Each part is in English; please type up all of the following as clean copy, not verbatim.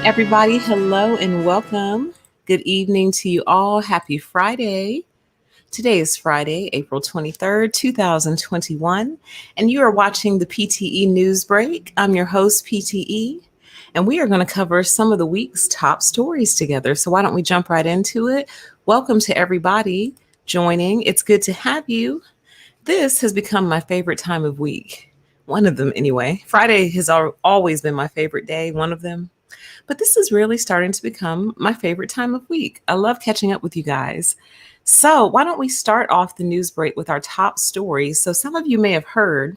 Everybody, hello and welcome. Good evening to you all. Happy Friday. Today is Friday, April 23rd, 2021, and you are watching the PTE News Break. I'm your host, PTE, and we are going to cover some of the week's top stories together. So why don't we jump right into it? Welcome to everybody joining. It's good to have you. This has become my favorite time of week. One of them, anyway. Friday has always been my favorite day, one of them. But this is really starting to become my favorite time of week. I love catching up with you guys. So, why don't we start off the news break with our top stories? So, some of you may have heard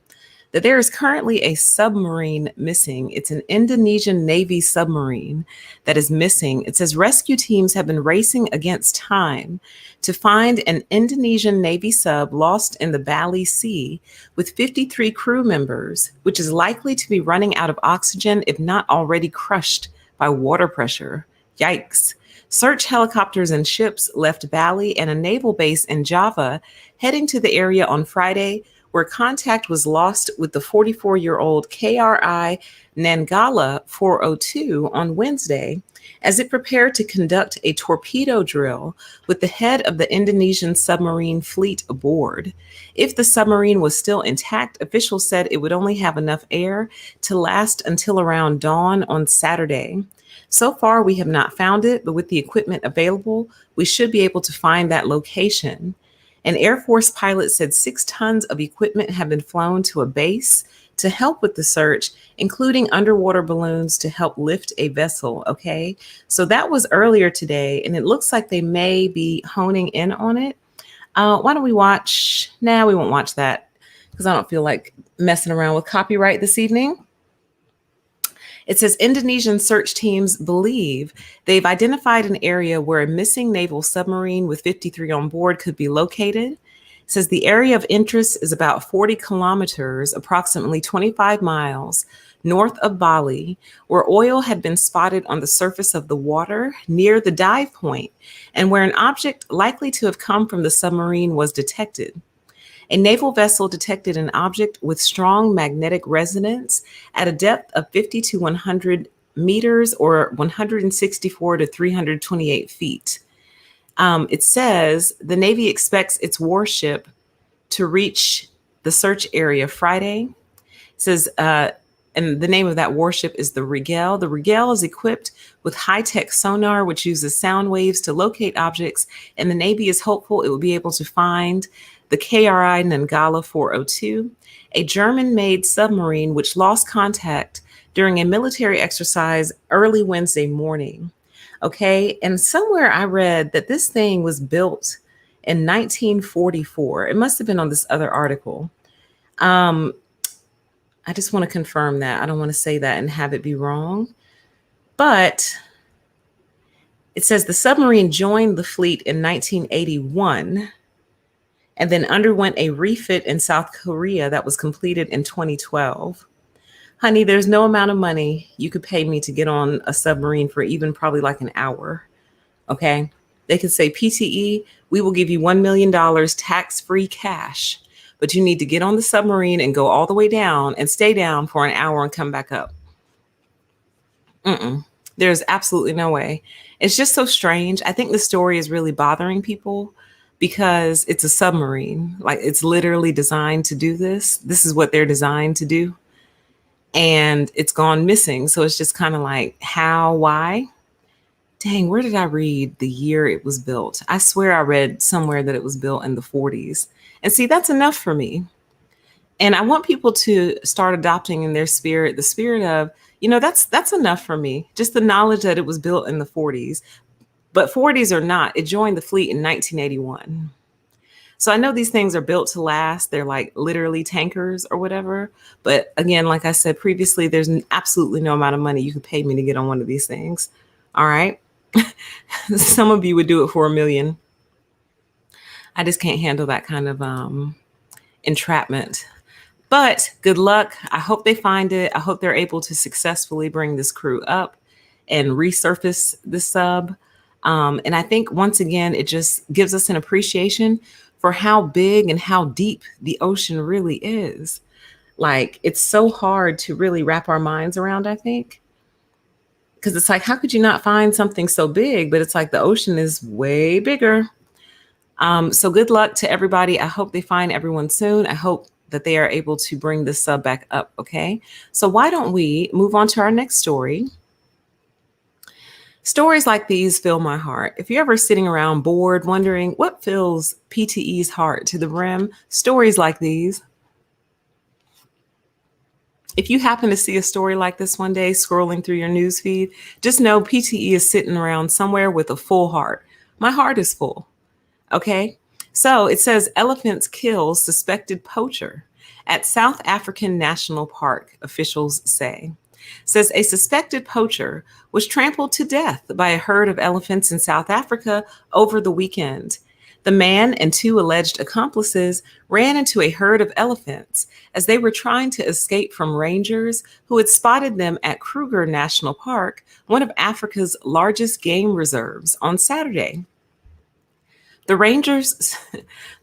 that there is currently a submarine missing. It's an Indonesian Navy submarine that is missing. It says rescue teams have been racing against time to find an Indonesian Navy sub lost in the Bali Sea with 53 crew members, which is likely to be running out of oxygen if not already crushed by water pressure. Yikes. Search helicopters and ships left Bali and a naval base in Java, heading to the area on Friday, where contact was lost with the 44-year-old KRI Nanggala 402 on Wednesday as it prepared to conduct a torpedo drill with the head of the Indonesian submarine fleet aboard. If the submarine was still intact, officials said it would only have enough air to last until around dawn on Saturday. So far, we have not found it, but with the equipment available, we should be able to find that location. An Air Force pilot said 6 tons of equipment have been flown to a base to help with the search, including underwater balloons to help lift a vessel. Okay, so that was earlier today, and it looks like they may be honing in on it. Why don't we watch? Nah, we won't watch that because I don't feel like messing around with copyright this evening. It says Indonesian search teams believe they've identified an area where a missing naval submarine with 53 on board could be located. It says the area of interest is about 40 kilometers, approximately 25 miles north of Bali, where oil had been spotted on the surface of the water near the dive point, and where an object likely to have come from the submarine was detected. A naval vessel detected an object with strong magnetic resonance at a depth of 50 to 100 meters or 164 to 328 feet. It says the Navy expects its warship to reach the search area Friday. It says, and the name of that warship is the Rigel. The Rigel is equipped with high-tech sonar, which uses sound waves to locate objects, and the Navy is hopeful it will be able to find the KRI Nanggala 402, a German-made submarine which lost contact during a military exercise early Wednesday morning. Okay, and somewhere I read that this thing was built in 1944. It must have been on this other article. I just want to confirm that. I don't want to say that and have it be wrong. But it says the submarine joined the fleet in 1981 and then underwent a refit in South Korea that was completed in 2012. Honey, there's no amount of money you could pay me to get on a submarine for even probably like an hour. Okay? They could say, PTE, we will give you $1 million tax-free cash, but you need to get on the submarine and go all the way down and stay down for an hour and come back up. There's absolutely no way. It's just so strange. I think the story is really bothering people because it's a submarine. Like, it's literally designed to do this. This is what they're designed to do. And it's gone missing. So it's just kind of like, how, why? Dang, where did I read the year it was built? I swear I read somewhere that it was built in the 40s. And see, that's enough for me. And I want people to start adopting in their spirit, the spirit of, that's enough for me. Just the knowledge that it was built in the 40s. But 40s or not, it joined the fleet in 1981. So I know these things are built to last. They're like literally tankers or whatever. But again, like I said previously, there's absolutely no amount of money you could pay me to get on one of these things. All right. Some of you would do it for $1 million. I just can't handle that kind of entrapment. But good luck. I hope they find it. I hope they're able to successfully bring this crew up and resurface the sub. And I think, once again, it just gives us an appreciation for how big and how deep the ocean really is. Like, it's so hard to really wrap our minds around, I think, because it's like, how could you not find something so big? But it's like the ocean is way bigger. So good luck to everybody. I hope they find everyone soon. I hope that they are able to bring this sub back up. Okay. So why don't we move on to our next story? Stories like these fill my heart. If you're ever sitting around bored, wondering what fills PTE's heart to the brim, stories like these. If you happen to see a story like this one day scrolling through your news feed, just know PTE is sitting around somewhere with a full heart. My heart is full. Okay. So it says elephants kill suspected poacher at South African National Park, officials say. Says a suspected poacher was trampled to death by a herd of elephants in South Africa over the weekend. The man and two alleged accomplices ran into a herd of elephants as they were trying to escape from rangers who had spotted them at Kruger National Park, one of Africa's largest game reserves, on Saturday. The rangers,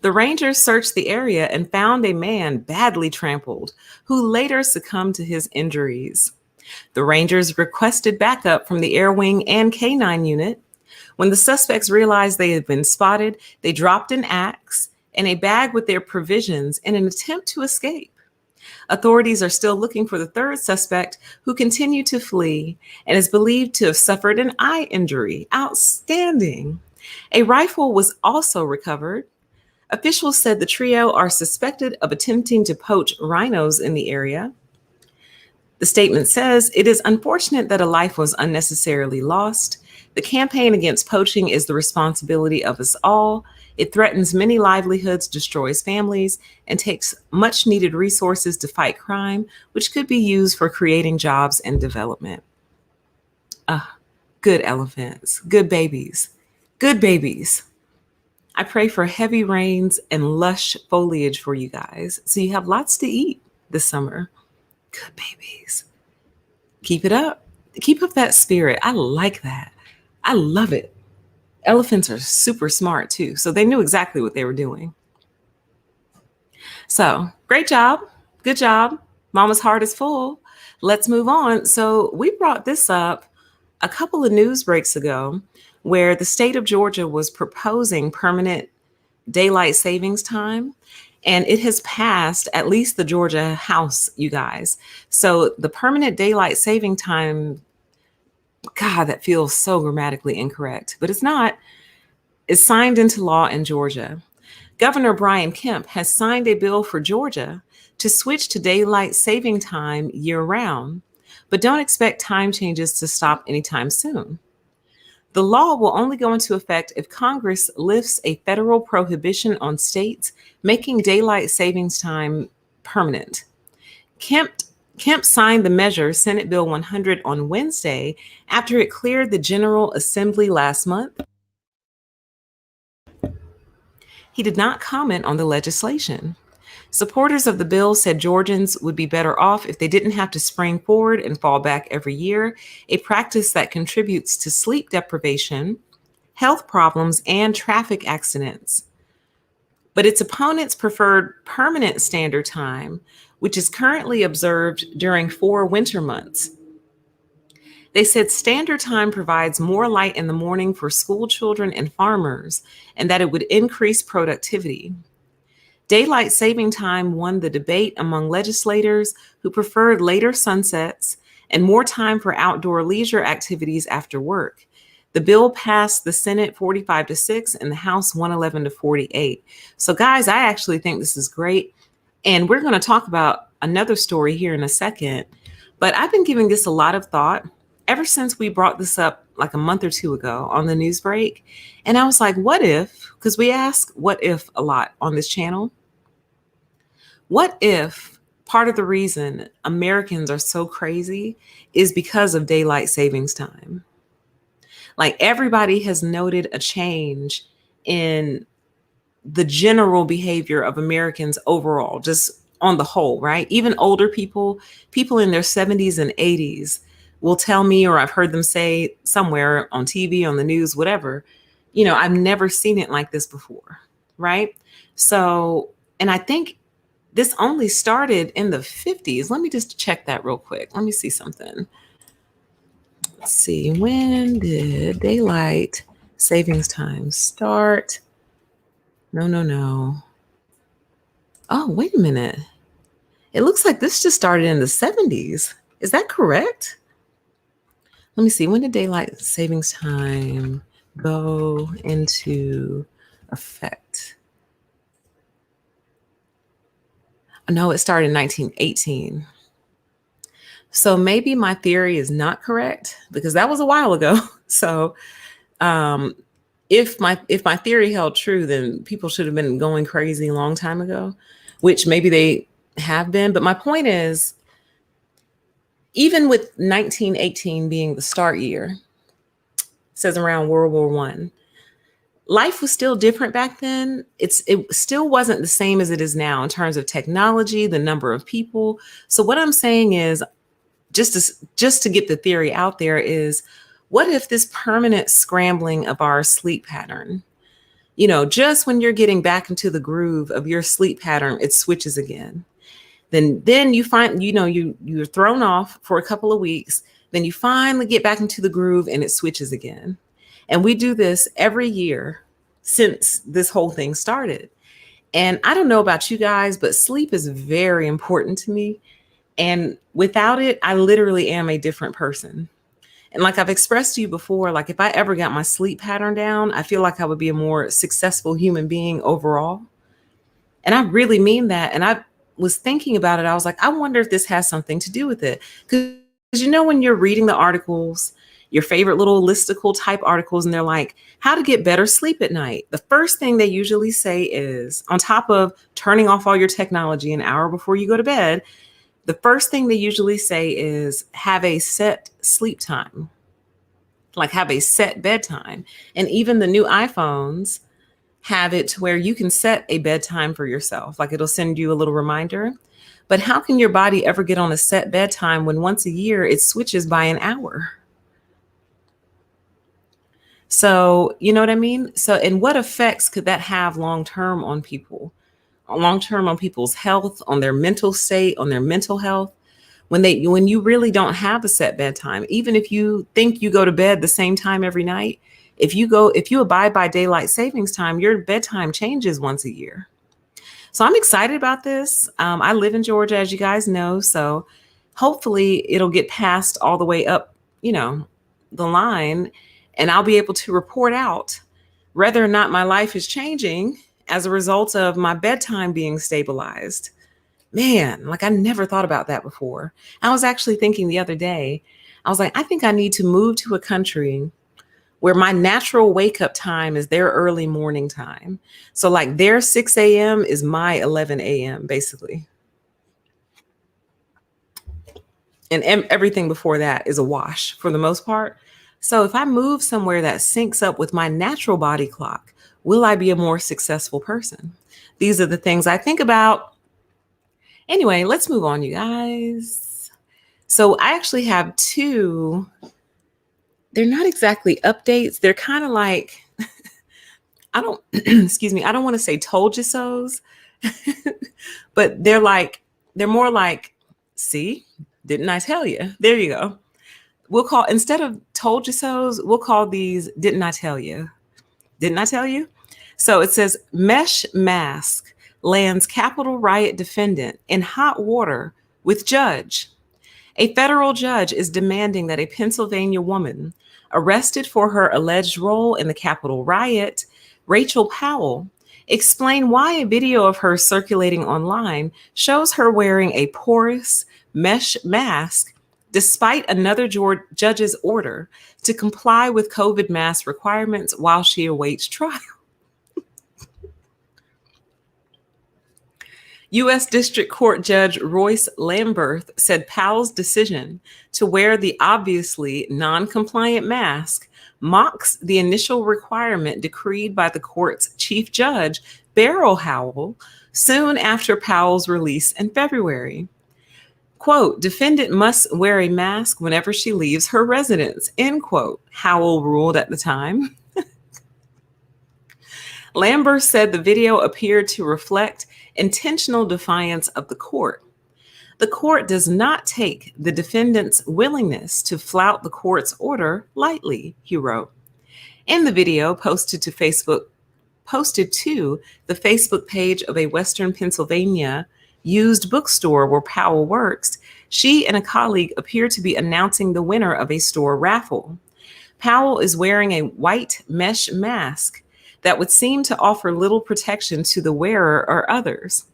the rangers searched the area and found a man badly trampled who later succumbed to his injuries. The Rangers requested backup from the Air Wing and K-9 unit. When the suspects realized they had been spotted, they dropped an axe and a bag with their provisions in an attempt to escape. Authorities are still looking for the third suspect, who continued to flee and is believed to have suffered an eye injury. Outstanding. A rifle was also recovered. Officials said the trio are suspected of attempting to poach rhinos in the area. The statement says, "It is unfortunate that a life was unnecessarily lost. The campaign against poaching is the responsibility of us all. It threatens many livelihoods, destroys families, and takes much needed resources to fight crime, which could be used for creating jobs and development." Good elephants, good babies, good babies. I pray for heavy rains and lush foliage for you guys, so you have lots to eat this summer. Good babies. Keep it up. Keep up that spirit. I like that. I love it. Elephants are super smart too, so they knew exactly what they were doing. So great job. Good job. Mama's heart is full. Let's move on. So we brought this up a couple of news breaks ago, where the state of Georgia was proposing permanent daylight savings time. And it has passed at least the Georgia House, you guys. So the permanent daylight saving time, God, that feels so grammatically incorrect, but it's not, is signed into law in Georgia. Governor Brian Kemp has signed a bill for Georgia to switch to daylight saving time year round, but don't expect time changes to stop anytime soon. The law will only go into effect if Congress lifts a federal prohibition on states making daylight savings time permanent. Kemp signed the measure, Senate Bill 100, on Wednesday after it cleared the General Assembly last month. He did not comment on the legislation. Supporters of the bill said Georgians would be better off if they didn't have to spring forward and fall back every year, a practice that contributes to sleep deprivation, health problems, and traffic accidents. But its opponents preferred permanent standard time, which is currently observed during 4 winter months. They said standard time provides more light in the morning for school children and farmers, and that it would increase productivity. Daylight saving time won the debate among legislators who preferred later sunsets and more time for outdoor leisure activities after work. The bill passed the Senate 45-6 and the House 111-48. So guys, I actually think this is great. And we're going to talk about another story here in a second. But I've been giving this a lot of thought ever since we brought this up like a month or two ago on the news break. And I was like, what if, because we ask what if a lot on this channel. What if part of the reason Americans are so crazy is because of daylight savings time? Like everybody has noted a change in the general behavior of Americans overall, just on the whole, right? Even older people, people in their 70s and 80s will tell me, or I've heard them say somewhere on TV, on the news, whatever, I've never seen it like this before, right? So, and I think this only started in the 50s. Let me just check that real quick. Let me see something. Let's see, when did daylight savings time start? No. Oh, wait a minute. It looks like this just started in the 70s. Is that correct? Let me see. When did daylight savings time go into effect? No, it started in 1918. So maybe my theory is not correct because that was a while ago. So um, if my theory held true, then people should have been going crazy a long time ago, which maybe they have been. But my point is, even with 1918 being the start year, it says around World War One, life was still different back then. It still wasn't the same as it is now in terms of technology, the number of people. So what I'm saying is, just to get the theory out there, is what if this permanent scrambling of our sleep pattern, just when you're getting back into the groove of your sleep pattern, it switches again. Then you find, you're thrown off for a couple of weeks. Then you finally get back into the groove and it switches again. And we do this every year since this whole thing started. And I don't know about you guys, but sleep is very important to me. And without it, I literally am a different person. And like I've expressed to you before, like if I ever got my sleep pattern down, I feel like I would be a more successful human being overall. And I really mean that. And I was thinking about it. I was like, I wonder if this has something to do with it. Because when you're reading the articles, your favorite little listicle type articles, and they're like, how to get better sleep at night. The first thing they usually say is, on top of turning off all your technology an hour before you go to bed, the first thing they usually say is have a set sleep time, like have a set bedtime. And even the new iPhones have it to where you can set a bedtime for yourself. Like it'll send you a little reminder. But how can your body ever get on a set bedtime when once a year it switches by an hour? So, you know what I mean? So, and what effects could that have long term on people? Long term on people's health, on their mental state, on their mental health, when you really don't have a set bedtime. Even if you think you go to bed the same time every night, if you abide by daylight savings time, your bedtime changes once a year. So I'm excited about this. I live in Georgia, as you guys know, so hopefully it'll get passed all the way up, the line, and I'll be able to report out whether or not my life is changing as a result of my bedtime being stabilized. Man, like I never thought about that before. I was actually thinking the other day, I was like, I think I need to move to a country where my natural wake up time is their early morning time. So like their 6 a.m. is my 11 a.m. basically. And everything before that is a wash for the most part. So if I move somewhere that syncs up with my natural body clock, will I be a more successful person? These are the things I think about. Anyway, let's move on, you guys. So I actually have two. They're not exactly updates. They're kind of like, excuse me, I don't want to say told you so's, but they're more like, see, didn't I tell you? There you go. Instead of told you so's, we'll call these, didn't I tell you? Didn't I tell you? So it says mesh mask lands Capitol riot defendant in hot water with judge. A federal judge is demanding that a Pennsylvania woman arrested for her alleged role in the Capitol riot, Rachel Powell, explain why a video of her circulating online shows her wearing a porous mesh mask despite another judge's order to comply with COVID mask requirements while she awaits trial. U.S. District Court Judge Royce Lamberth said Powell's decision to wear the obviously non-compliant mask mocks the initial requirement decreed by the court's chief judge, Beryl Howell, soon after Powell's release in February. Quote, defendant must wear a mask whenever she leaves her residence, end quote, Howell ruled at the time. Lambert said the video appeared to reflect intentional defiance of the court. The court does not take the defendant's willingness to flout the court's order lightly, he wrote. In the video posted to the Facebook page of a Western Pennsylvania used bookstore where Powell works, she and a colleague appear to be announcing the winner of a store raffle. Powell is wearing a white mesh mask that would seem to offer little protection to the wearer or others.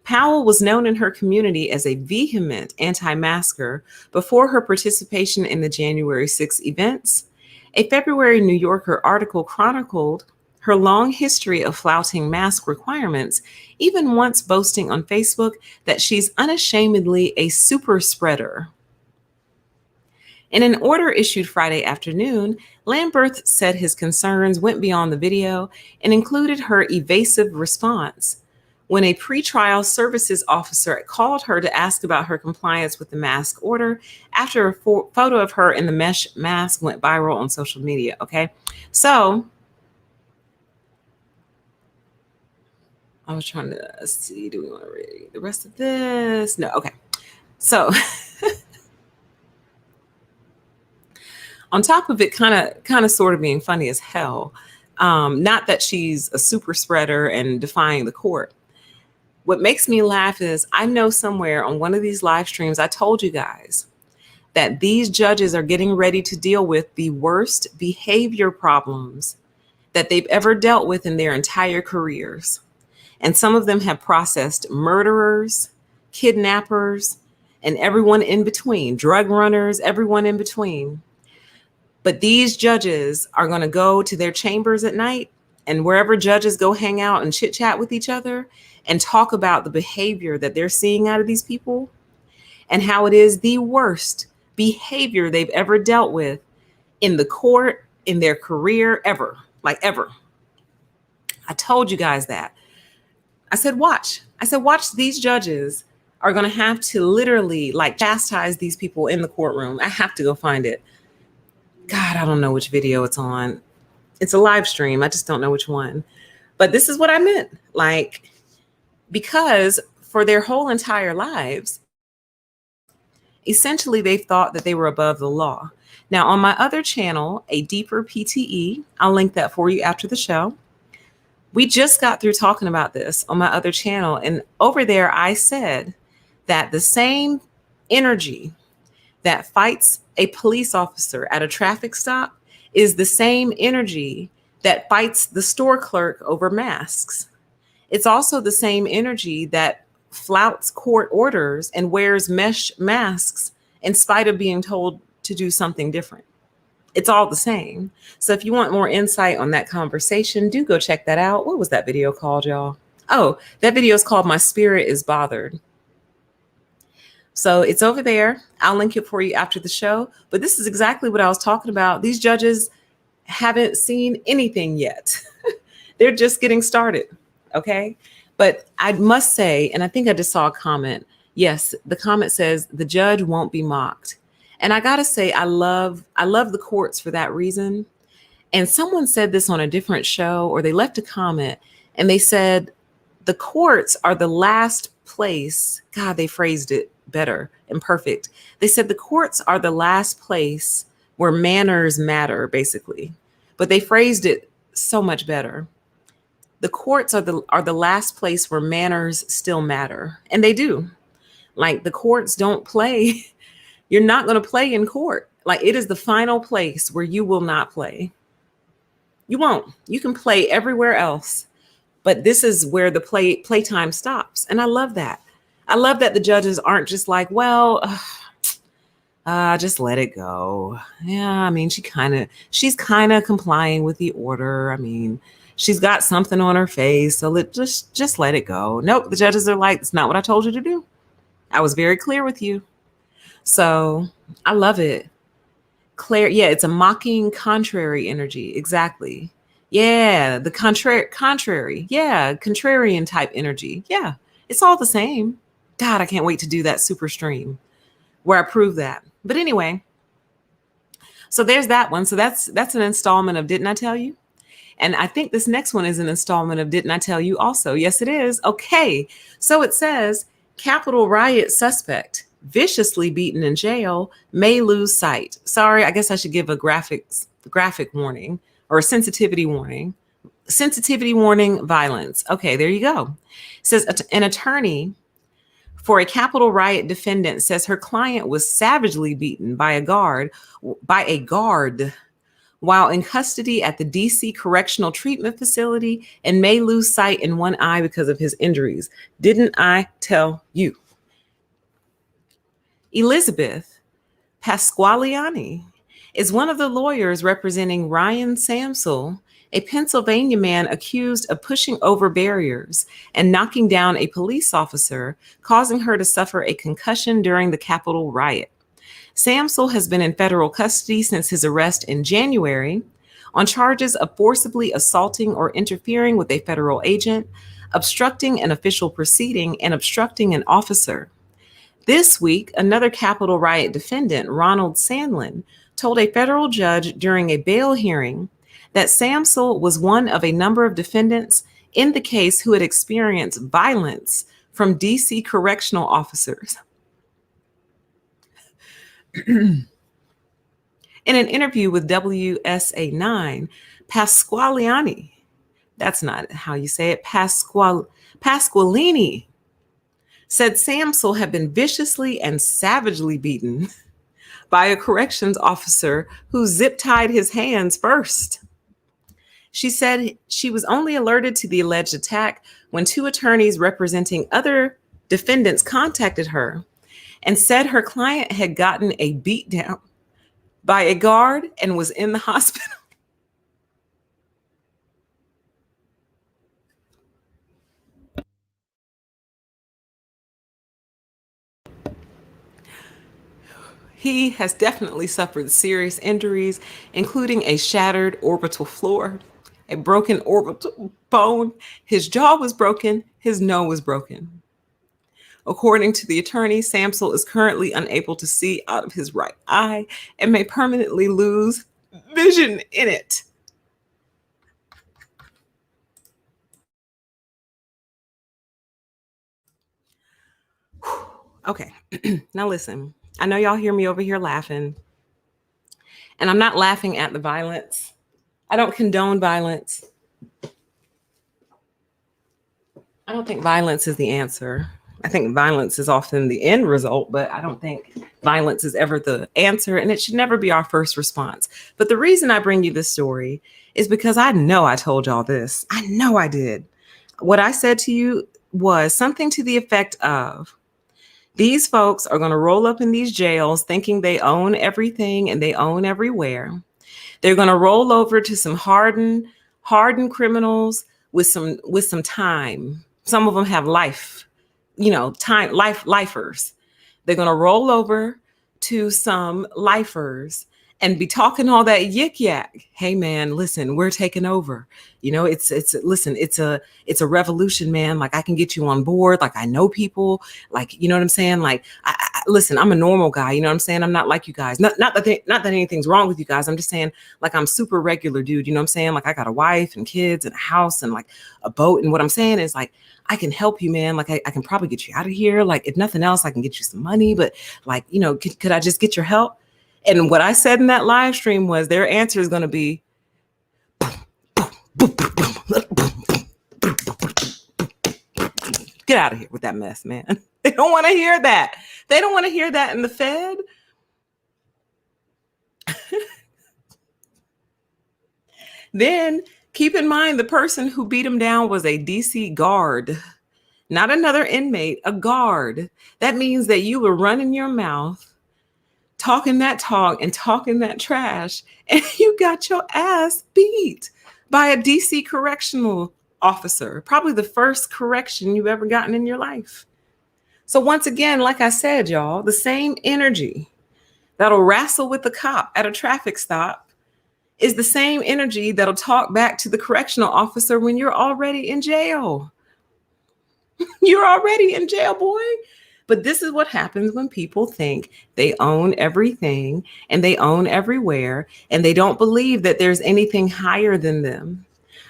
Powell was known in her community as a vehement anti-masker before her participation in the January 6 events. A February New Yorker article chronicled her long history of flouting mask requirements, even once boasting on Facebook that she's unashamedly a super spreader. In an order issued Friday afternoon, Lamberth said his concerns went beyond the video and included her evasive response. When a pretrial services officer called her to ask about her compliance with the mask order after a photo of her in the mesh mask went viral on social media. Okay, so I was trying to see, do we want to read the rest of this? No, okay. So on top of it kind of sort of being funny as hell, not that she's a super spreader and defying the court. What makes me laugh is I know somewhere on one of these live streams, I told you guys that these judges are getting ready to deal with the worst behavior problems that they've ever dealt with in their entire careers. And some of them have processed murderers, kidnappers, and everyone in between, drug runners, everyone in between. But these judges are going to go to their chambers at night and wherever judges go hang out and chit chat with each other and talk about the behavior that they're seeing out of these people and how it is the worst behavior they've ever dealt with in the court, in their career, ever, like ever. I told you guys that. I said, watch these judges are going to have to literally like chastise these people in the courtroom. I have to go find it. God, I don't know which video it's on. It's a live stream. I just don't know which one. But this is what I meant. Like, because for their whole entire lives, essentially they've thought that they were above the law. Now, on my other channel, A Deeper PTE, I'll link that for you after the show. We just got through talking about this on my other channel. And over there, I said that the same energy that fights a police officer at a traffic stop is the same energy that fights the store clerk over masks. It's also the same energy that flouts court orders and wears mesh masks in spite of being told to do something different. It's all the same. So if you want more insight on that conversation, do go check that out. What was that video called, y'all? Oh, that video is called My Spirit is Bothered. So it's over there. I'll link it for you after the show. But this is exactly what I was talking about. These judges haven't seen anything yet. They're just getting started. Okay. But I must say, and I think I just saw a comment. Yes, the comment says the judge won't be mocked. And I got to say, I love the courts for that reason. And someone said this on a different show, or they left a comment and they said the courts are the last place. God, they phrased it better and perfect. They said the courts are the last place where manners matter, basically. But they phrased it so much better. The courts are the last place where manners still matter. And they do. Like, the courts don't play. You're not going to play in court. Like, it is the final place where you will not play. You won't. You can play everywhere else. But this is where the playtime stops. And I love that. I love that the judges aren't just like, well, just let it go. Yeah, I mean, she's kind of complying with the order. I mean, she's got something on her face, so just let it go. Nope, the judges are like, it's not what I told you to do. I was very clear with you. So I love it. Claire, yeah, it's a mocking, contrary energy. Exactly. Yeah, the contrary. Yeah, contrarian type energy. Yeah, it's all the same. God, I can't wait to do that super stream where I prove that. But anyway, so there's that one. So that's an installment of Didn't I Tell You? And I think this next one is an installment of Didn't I Tell You also? Yes, it is. Okay. So it says, Capitol riot suspect viciously beaten in jail may lose sight. Sorry, I guess I should give a graphic warning or a sensitivity warning. Sensitivity warning, violence. Okay, there you go. It says an attorney for a Capitol riot defendant says her client was savagely beaten by a guard while in custody at the DC Correctional Treatment Facility and may lose sight in one eye because of his injuries. Didn't I tell you? Elizabeth Pasqualiani is one of the lawyers representing Ryan Samsel, a Pennsylvania man accused of pushing over barriers and knocking down a police officer, causing her to suffer a concussion during the Capitol riot. Samsel has been in federal custody since his arrest in January on charges of forcibly assaulting or interfering with a federal agent, obstructing an official proceeding, and obstructing an officer. This week, another Capitol riot defendant, Ronald Sandlin, told a federal judge during a bail hearing that Samsel was one of a number of defendants in the case who had experienced violence from DC correctional officers. In an interview with WSA9, Pasqualiani, that's not how you say it, Pasqualini, said Samsel had been viciously and savagely beaten by a corrections officer who zip-tied his hands first. She said she was only alerted to the alleged attack when two attorneys representing other defendants contacted her and said her client had gotten a beatdown by a guard and was in the hospital. He has definitely suffered serious injuries, including a shattered orbital floor, a broken orbital bone. His jaw was broken. His nose was broken. According to the attorney, Samsel is currently unable to see out of his right eye and may permanently lose vision in it. Okay, now listen. I know y'all hear me over here laughing, and I'm not laughing at the violence. I don't condone violence. I don't think violence is the answer. I think violence is often the end result, but I don't think violence is ever the answer, and it should never be our first response. But the reason I bring you this story is because I know I told y'all this. I know I did. What I said to you was something to the effect of, these folks are going to roll up in these jails thinking they own everything and they own everywhere. They're going to roll over to some hardened criminals with some time. Some of them have life, lifers. They're going to roll over to some lifers and be talking all that yik yak. Hey man, listen, we're taking over. It's a revolution, man. Like, I can get you on board. Like, I know people, like, you know what I'm saying? Like, listen, I'm a normal guy. You know what I'm saying? I'm not like you guys. Not that anything's wrong with you guys. I'm just saying, like, I'm super regular dude. You know what I'm saying? Like, I got a wife and kids and a house and like a boat. And what I'm saying is, like, I can help you, man. Like, I can probably get you out of here. Like, if nothing else, I can get you some money, but like, could I just get your help? And what I said in that live stream was, their answer is going to be, get out of here with that mess, man. They don't want to hear that. They don't want to hear that in the Fed. Then keep in mind, the person who beat him down was a DC guard, not another inmate, a guard. That means that you were running your mouth, talking that talk and talking that trash, and you got your ass beat by a DC correctional officer, probably the first correction you've ever gotten in your life. So once again, like I said, y'all, the same energy that'll wrestle with the cop at a traffic stop is the same energy that'll talk back to the correctional officer when you're already in jail. You're already in jail, boy. But this is what happens when people think they own everything and they own everywhere, and they don't believe that there's anything higher than them.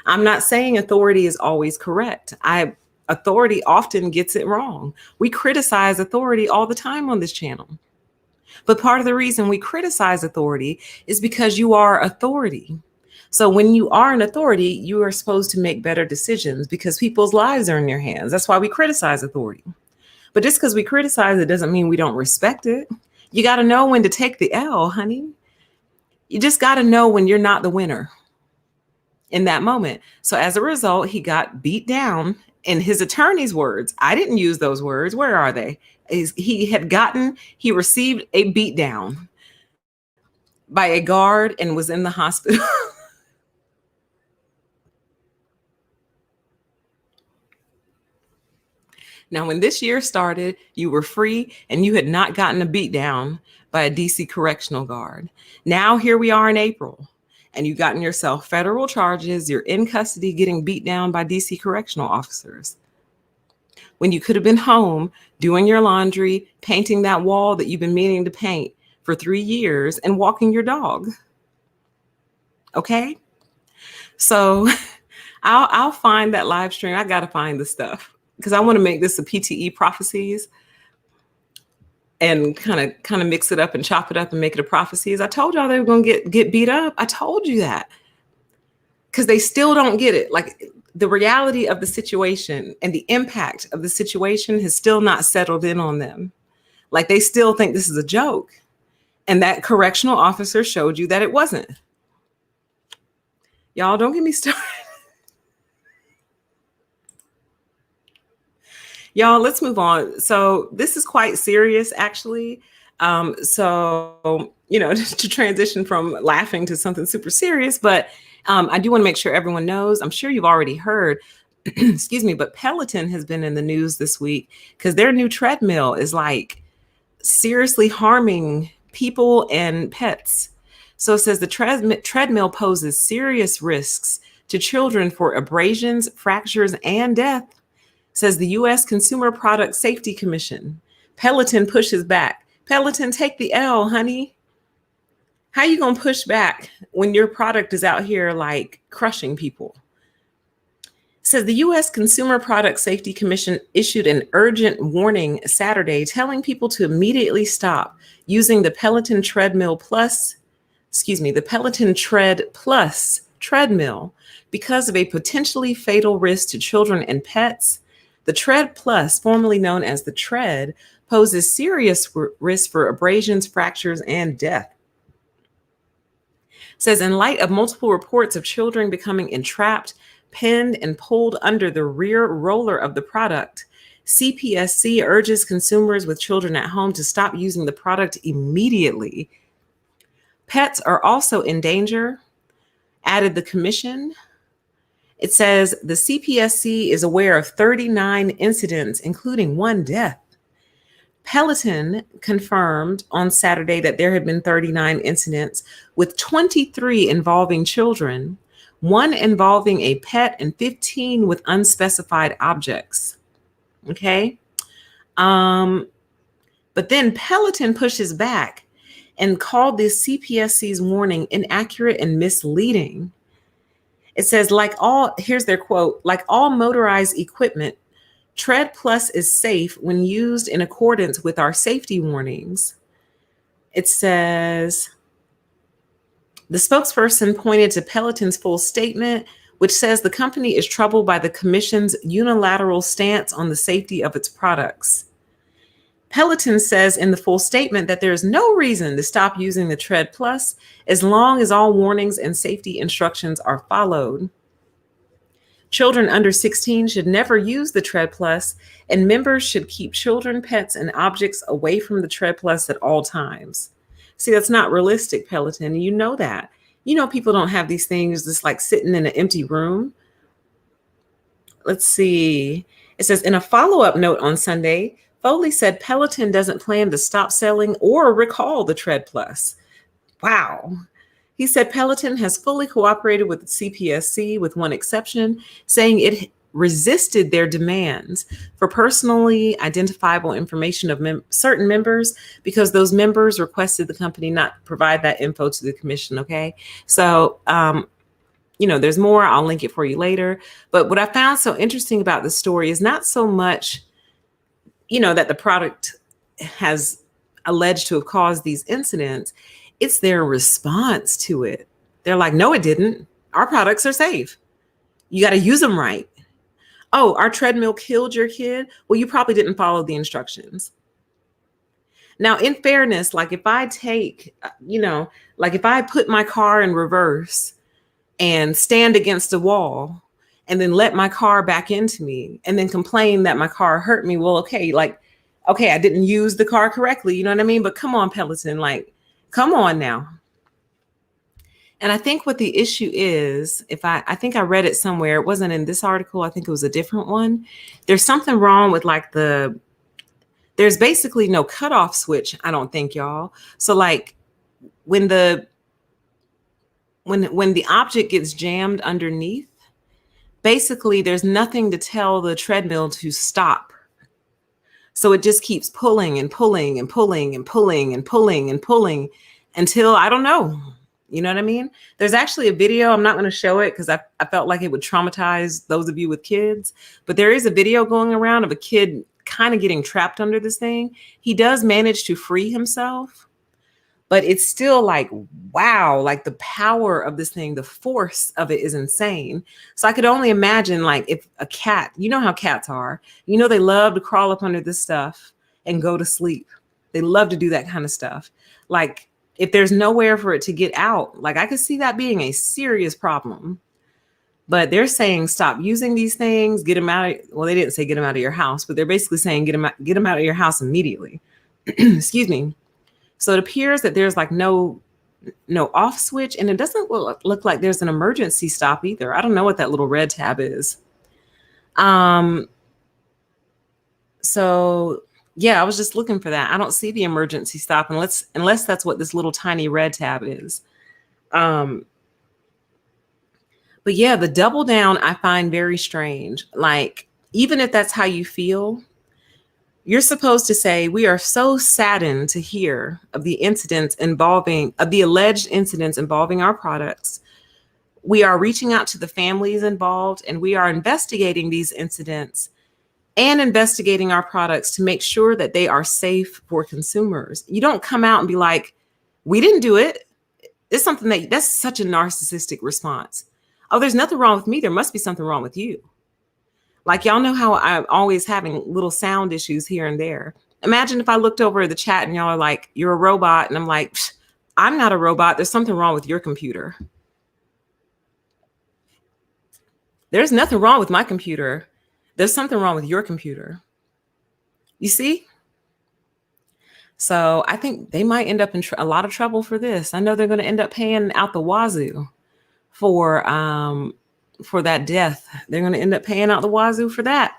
I'm not saying authority is always correct. I authority often gets it wrong. We criticize authority all the time on this channel. But part of the reason we criticize authority is because you are authority. So when you are an authority, you are supposed to make better decisions because people's lives are in your hands. That's why we criticize authority. But just because we criticize it doesn't mean we don't respect it. You got to know when to take the L, honey. You just got to know when you're not the winner in that moment. So as a result, he got beat down. In his attorney's words, I didn't use those words. Where are they? He received a beat down by a guard and was in the hospital. Now, when this year started, you were free and you had not gotten a beat down by a DC correctional guard. Now, here we are in April, and you've gotten yourself federal charges. You're in custody getting beat down by DC correctional officers. When you could have been home doing your laundry, painting that wall that you've been meaning to paint for 3 years and walking your dog. Okay? So I'll find that live stream. I got to find the stuff because I want to make this a PTE prophecies and kind of mix it up and chop it up and make it a prophecies. I told y'all they were going to get beat up. I told you that because they still don't get it. Like the reality of the situation and the impact of the situation has still not settled in on them. Like they still think this is a joke. And that correctional officer showed you that it wasn't. Y'all don't get me started. Y'all, let's move on. So this is quite serious, actually. To transition from laughing to something super serious, but I do want to make sure everyone knows, I'm sure you've already heard, excuse me, but Peloton has been in the news this week because their new treadmill is like seriously harming people and pets. So it says the treadmill poses serious risks to children for abrasions, fractures, and death, says the U.S. Consumer Product Safety Commission. Peloton pushes back. Peloton, take the L, honey. How you going to push back when your product is out here like crushing people? Says the U.S. Consumer Product Safety Commission issued an urgent warning Saturday telling people to immediately stop using the Peloton the Peloton Tread Plus treadmill because of a potentially fatal risk to children and pets. The Tread Plus, formerly known as the Tread, poses serious risk for abrasions, fractures, and death. Says in light of multiple reports of children becoming entrapped, pinned, and pulled under the rear roller of the product, CPSC urges consumers with children at home to stop using the product immediately. Pets are also in danger, added the commission. It says the CPSC is aware of 39 incidents, including 1 death. Peloton confirmed on Saturday that there had been 39 incidents, with 23 involving children, 1 involving a pet, and 15 with unspecified objects. Okay. But then Peloton pushes back and called this CPSC's warning inaccurate and misleading. It says, here's their quote, like all motorized equipment, Tread Plus is safe when used in accordance with our safety warnings. It says, the spokesperson pointed to Peloton's full statement, which says the company is troubled by the commission's unilateral stance on the safety of its products. Peloton says in the full statement that there is no reason to stop using the Tread Plus as long as all warnings and safety instructions are followed. Children under 16 should never use the Tread Plus, and members should keep children, pets, and objects away from the Tread Plus at all times. See, that's not realistic, Peloton. You know that. You know people don't have these things just like sitting in an empty room. Let's see. It says, in a follow-up note on Sunday, Foley said Peloton doesn't plan to stop selling or recall the Tread Plus. Wow. He said Peloton has fully cooperated with the CPSC with one exception, saying it resisted their demands for personally identifiable information of certain members because those members requested the company not provide that info to the commission. Okay. So there's more. I'll link it for you later. But what I found so interesting about this story is not so much, that the product has alleged to have caused these incidents. It's their response to it. They're like, no, it didn't. Our products are safe. You got to use them right. Oh, our treadmill killed your kid. Well, you probably didn't follow the instructions. Now, in fairness, like if I take, like if I put my car in reverse and stand against a wall and then let my car back into me and then complain that my car hurt me, well, okay, I didn't use the car correctly. You know what I mean? But come on, Peloton, like, come on now. And I think what the issue is, I think I read it somewhere, it wasn't in this article, I think it was a different one. There's something wrong with like there's basically no cutoff switch, I don't think, y'all. So like when the object gets jammed underneath, basically there's nothing to tell the treadmill to stop. So it just keeps pulling and pulling and pulling and pulling and pulling and pulling until, I don't know. You know what I mean? There's actually a video. I'm not going to show it because I felt like it would traumatize those of you with kids. But there is a video going around of a kid kind of getting trapped under this thing. He does manage to free himself, but it's still like, wow, like the power of this thing, the force of it is insane. So I could only imagine like if a cat, you know how cats are, they love to crawl up under this stuff and go to sleep. They love to do that kind of stuff. Like, if there's nowhere for it to get out, like I could see that being a serious problem. But they're saying stop using these things, get them out. Well, they didn't say get them out of your house, but they're basically saying get them out of your house immediately. Excuse me. So it appears that there's like no off switch, and it doesn't look like there's an emergency stop either. I don't know what that little red tab is. So yeah, I was just looking for that. I don't see the emergency stop unless that's what this little tiny red tab is. But yeah, the double down I find very strange. Like, even if that's how you feel, you're supposed to say, we are so saddened to hear of the alleged incidents involving our products. We are reaching out to the families involved, and we are investigating these incidents and investigating our products to make sure that they are safe for consumers. You don't come out and be like, we didn't do it. It's something that's such a narcissistic response. Oh, there's nothing wrong with me. There must be something wrong with you. Like, y'all know how I'm always having little sound issues here and there. Imagine if I looked over at the chat and y'all are like, you're a robot. And I'm like, I'm not a robot. There's something wrong with your computer. There's nothing wrong with my computer. There's something wrong with your computer. You see? So I think they might end up in a lot of trouble for this. I know they're going to end up paying out the wazoo for that death. They're going to end up paying out the wazoo for that.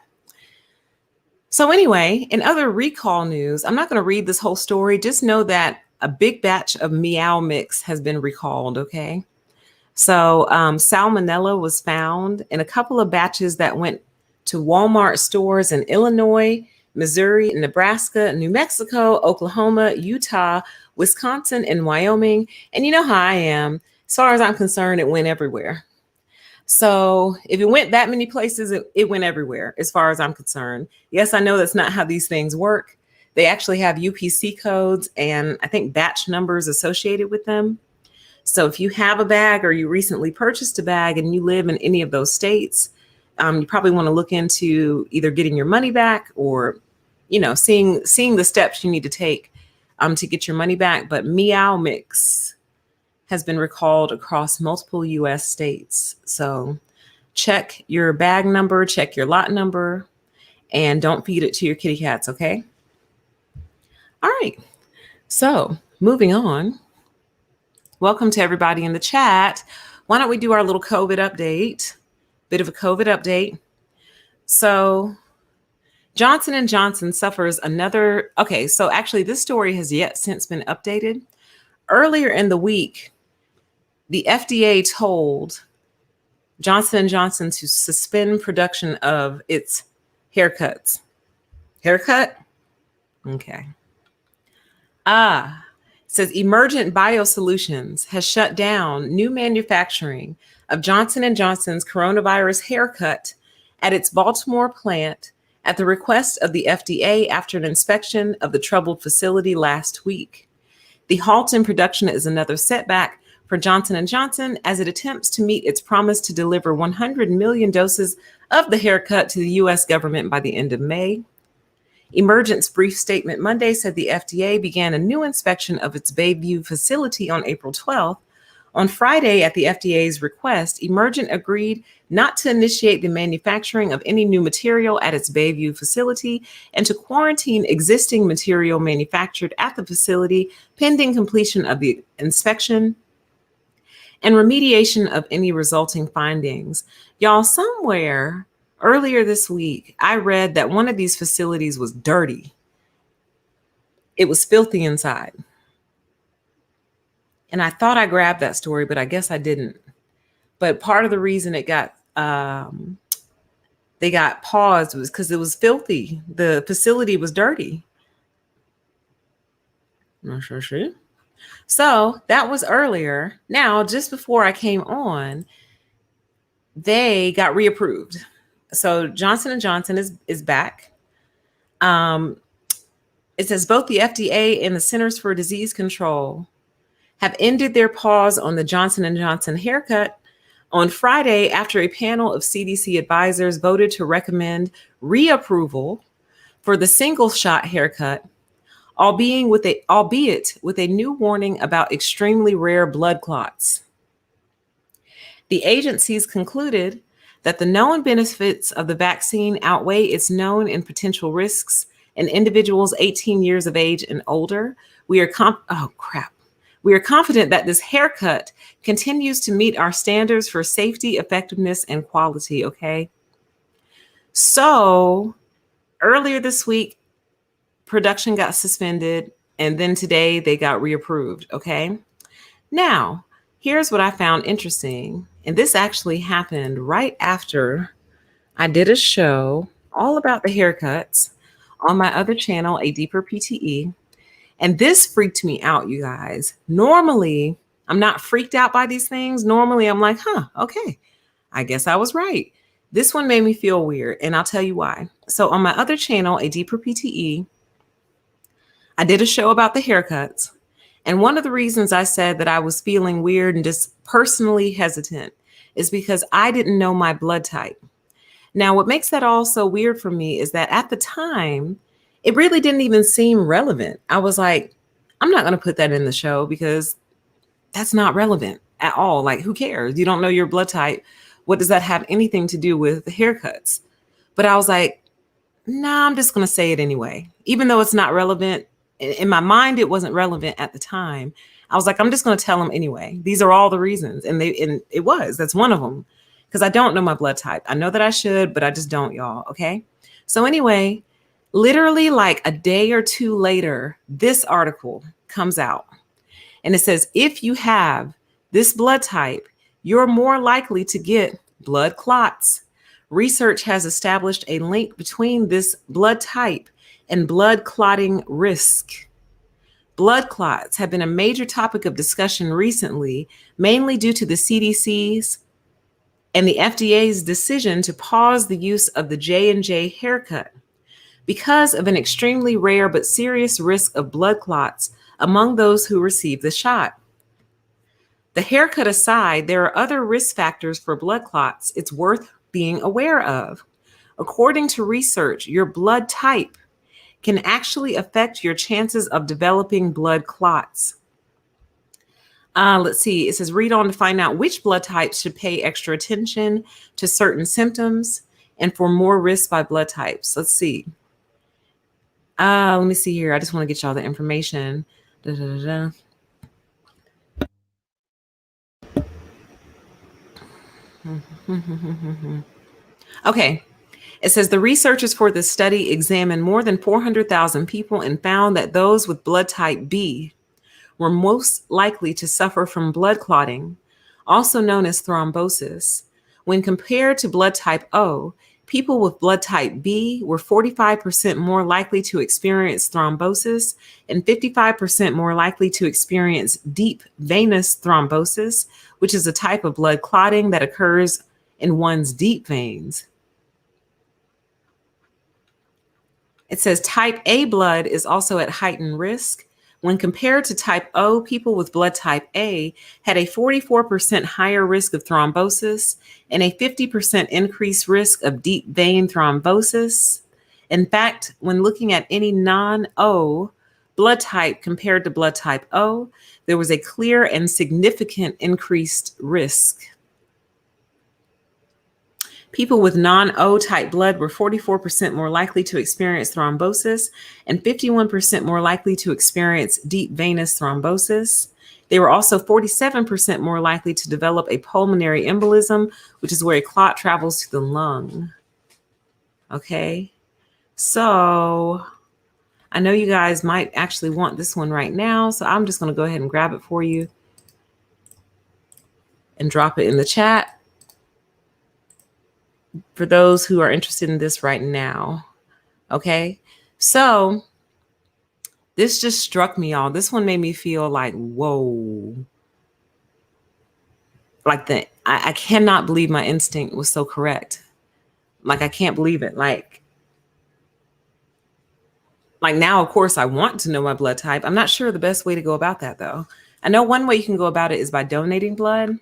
So anyway, in other recall news, I'm not going to read this whole story. Just know that a big batch of Meow Mix has been recalled, okay? So salmonella was found in a couple of batches that went to Walmart stores in Illinois, Missouri, Nebraska, New Mexico, Oklahoma, Utah, Wisconsin, and Wyoming. And you know how I am. As far as I'm concerned, it went everywhere. So if it went that many places, it went everywhere, as far as I'm concerned. Yes, I know that's not how these things work. They actually have UPC codes and I think batch numbers associated with them. So if you have a bag or you recently purchased a bag and you live in any of those states, you probably want to look into either getting your money back or, seeing the steps you need to take to get your money back. But Meow Mix has been recalled across multiple U.S. states. So check your bag number, check your lot number, and don't feed it to your kitty cats, okay? All right. So moving on. Welcome to everybody in the chat. Why don't we do our little COVID update? Bit of a COVID update. So Johnson & Johnson suffers another. Okay, so actually this story has since been updated. Earlier in the week, the FDA told Johnson & Johnson to suspend production of its haircuts. Haircut? Okay. It says Emergent Biosolutions has shut down new manufacturing of Johnson & Johnson's coronavirus haircut at its Baltimore plant at the request of the FDA after an inspection of the troubled facility last week. The halt in production is another setback for Johnson & Johnson as it attempts to meet its promise to deliver 100 million doses of the haircut to the U.S. government by the end of May. Emergent's brief statement Monday said the FDA began a new inspection of its Bayview facility on April 12th. On Friday, at the FDA's request, Emergent agreed not to initiate the manufacturing of any new material at its Bayview facility and to quarantine existing material manufactured at the facility pending completion of the inspection and remediation of any resulting findings. Y'all, somewhere earlier this week, I read that one of these facilities was dirty. It was filthy inside. And I thought I grabbed that story, but I guess I didn't. But part of the reason it got they got paused was because it was filthy. The facility was dirty. Not sure. So that was earlier. Now, just before I came on, they got reapproved. So Johnson & Johnson is back. It says both the FDA and the Centers for Disease Control have ended their pause on the Johnson & Johnson haircut on Friday after a panel of CDC advisors voted to recommend reapproval for the single-shot haircut, albeit with a new warning about extremely rare blood clots. The agencies concluded that the known benefits of the vaccine outweigh its known and potential risks in individuals 18 years of age and older. We are confident that this haircut continues to meet our standards for safety, effectiveness, and quality, okay? So earlier this week, production got suspended, and then today they got reapproved, okay? Now, here's what I found interesting, and this actually happened right after I did a show all about the haircuts on my other channel, A Deeper PTE. And this freaked me out, you guys. Normally, I'm not freaked out by these things. Normally, I'm like, okay, I guess I was right. This one made me feel weird, and I'll tell you why. So on my other channel, A Deeper PTE, I did a show about the haircuts. And one of the reasons I said that I was feeling weird and just personally hesitant is because I didn't know my blood type. Now, what makes that all so weird for me is that at the time, it really didn't even seem relevant. I was like, I'm not going to put that in the show because that's not relevant at all. Like, who cares? You don't know your blood type. What does that have anything to do with the haircuts? But I was like, nah, I'm just going to say it anyway. Even though it's not relevant, in my mind, it wasn't relevant at the time. I was like, I'm just going to tell them anyway. These are all the reasons. And that's one of them. Because I don't know my blood type. I know that I should, but I just don't, y'all. Okay. So anyway, literally like a day or two later, this article comes out and it says, if you have this blood type, you're more likely to get blood clots. Research has established a link between this blood type and blood clotting risk. Blood clots have been a major topic of discussion recently, mainly due to the CDC's and the FDA's decision to pause the use of the J&J haircut because of an extremely rare but serious risk of blood clots among those who receive the shot. The haircut aside, there are other risk factors for blood clots it's worth being aware of. According to research, your blood type can actually affect your chances of developing blood clots. Let's see. It says, read on to find out which blood types should pay extra attention to certain symptoms and for more risk by blood types. Let's see. Let me see here. I just want to get y'all the information. Okay. It says the researchers for this study examined more than 400,000 people and found that those with blood type B were most likely to suffer from blood clotting, also known as thrombosis. When compared to blood type O, People with blood type B were 45% more likely to experience thrombosis and 55% more likely to experience deep venous thrombosis, which is a type of blood clotting that occurs in one's deep veins. It says type A blood is also at heightened risk. When compared to type O, people with blood type A had a 44% higher risk of thrombosis and a 50% increased risk of deep vein thrombosis. In fact, when looking at any non-O blood type compared to blood type O, there was a clear and significant increased risk. People with non-O type blood were 44% more likely to experience thrombosis and 51% more likely to experience deep venous thrombosis. They were also 47% more likely to develop a pulmonary embolism, which is where a clot travels to the lung. Okay, so I know you guys might actually want this one right now, so I'm just going to go ahead and grab it for you and drop it in the chat for those who are interested in this right now. Okay, so this just struck me, y'all. This one made me feel like, whoa. Like I cannot believe my instinct was so correct. Like, I can't believe it. Like now, of course, I want to know my blood type. I'm not sure the best way to go about that, though. I know one way you can go about it is by donating blood.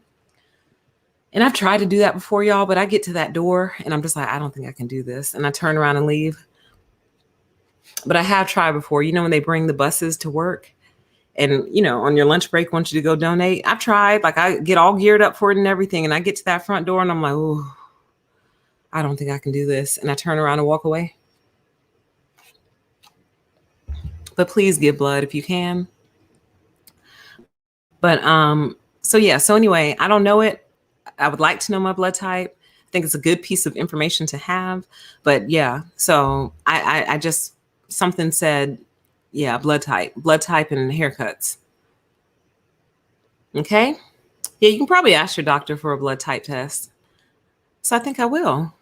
And I've tried to do that before, y'all, but I get to that door and I'm just like, I don't think I can do this. And I turn around and leave. But I have tried before. You know, when they bring the buses to work and, you know, on your lunch break, want you to go donate. I've tried, like, I get all geared up for it and everything. And I get to that front door and I'm like, oh, I don't think I can do this. And I turn around and walk away. But please give blood if you can. But so anyway, I don't know it. I would like to know my blood type. I think it's a good piece of information to have. But yeah, so I just, something said, yeah, blood type and haircuts. Okay. Yeah, you can probably ask your doctor for a blood type test. So I think I will,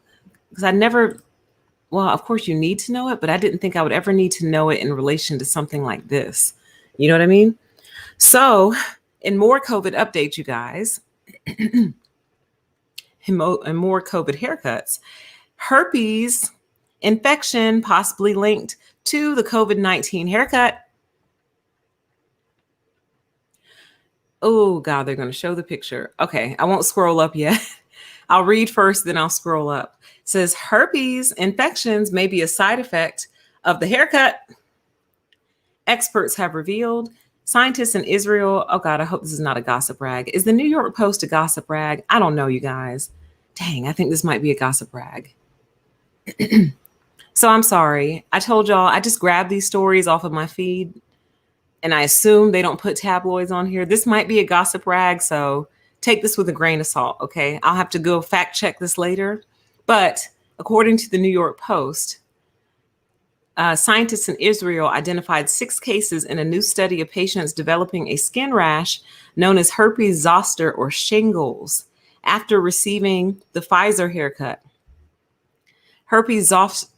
because I never, well, of course you need to know it, but I didn't think I would ever need to know it in relation to something like this. You know what I mean? So in more COVID updates, you guys, and more COVID haircuts, herpes infection possibly linked to the COVID-19 haircut. Oh God, they're going to show the picture. Okay, I won't scroll up yet. I'll read first, then I'll scroll up. It says herpes infections may be a side effect of the haircut. Experts have revealed. Scientists in Israel, oh God, I hope this is not a gossip rag. Is the New York Post a gossip rag? I don't know, you guys. Dang, I think this might be a gossip rag. So I'm sorry. I told y'all, I just grabbed these stories off of my feed and I assume they don't put tabloids on here. This might be a gossip rag, so take this with a grain of salt, okay? I'll have to go fact check this later. But according to the New York Post, scientists in Israel identified 6 cases in a new study of patients developing a skin rash known as herpes zoster or shingles after receiving the Pfizer haircut. Herpes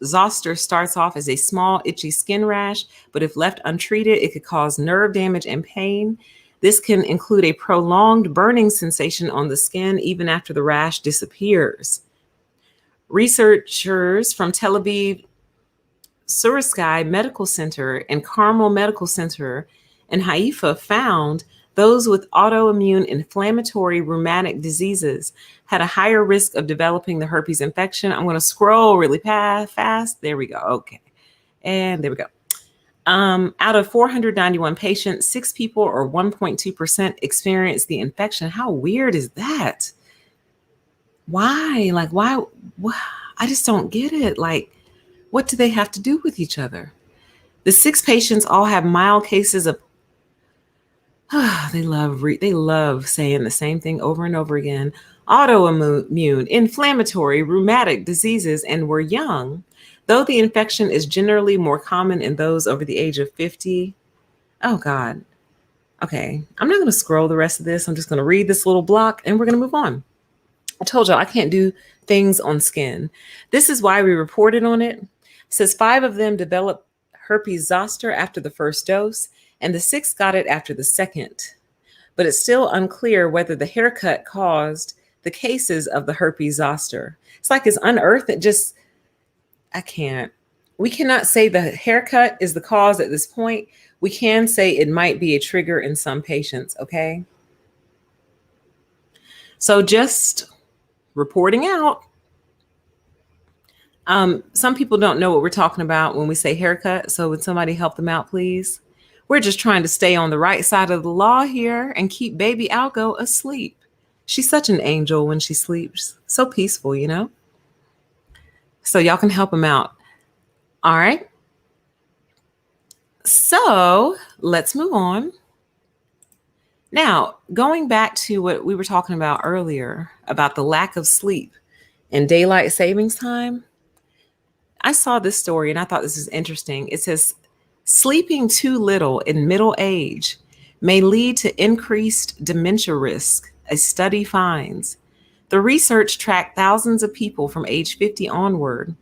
zoster starts off as a small, itchy skin rash, but if left untreated, it could cause nerve damage and pain. This can include a prolonged burning sensation on the skin even after the rash disappears. Researchers from Tel Aviv Surisky Medical Center and Carmel Medical Center in Haifa found those with autoimmune inflammatory rheumatic diseases had a higher risk of developing the herpes infection. I'm going to scroll really fast. There we go. Okay. And there we go. Out of 491 patients, 6 people or 1.2% experienced the infection. How weird is that? Why? Like, why? I just don't get it. Like, what do they have to do with each other? The 6 patients all have mild cases of, they love saying the same thing over and over again, autoimmune, inflammatory, rheumatic diseases, and were young, though the infection is generally more common in those over the age of 50. Oh God. Okay, I'm not going to scroll the rest of this. I'm just going to read this little block and we're going to move on. I told y'all I can't do things on skin. This is why we reported on it. It says 5 of them developed herpes zoster after the first dose, and the 6th got it after the second. But it's still unclear whether the haircut caused the cases of the herpes zoster. It's like it's unearthed. I can't. We cannot say the haircut is the cause at this point. We can say it might be a trigger in some patients, okay? So just reporting out. Some people don't know what we're talking about when we say haircut. So would somebody help them out, please? We're just trying to stay on the right side of the law here and keep baby Algo asleep. She's such an angel when she sleeps. So peaceful, you know? So y'all can help him out. All right. So let's move on. Now, going back to what we were talking about earlier about the lack of sleep and daylight savings time, I saw this story and I thought this is interesting. It says, sleeping too little in middle age may lead to increased dementia risk, a study finds. The research tracked thousands of people from age 50 onward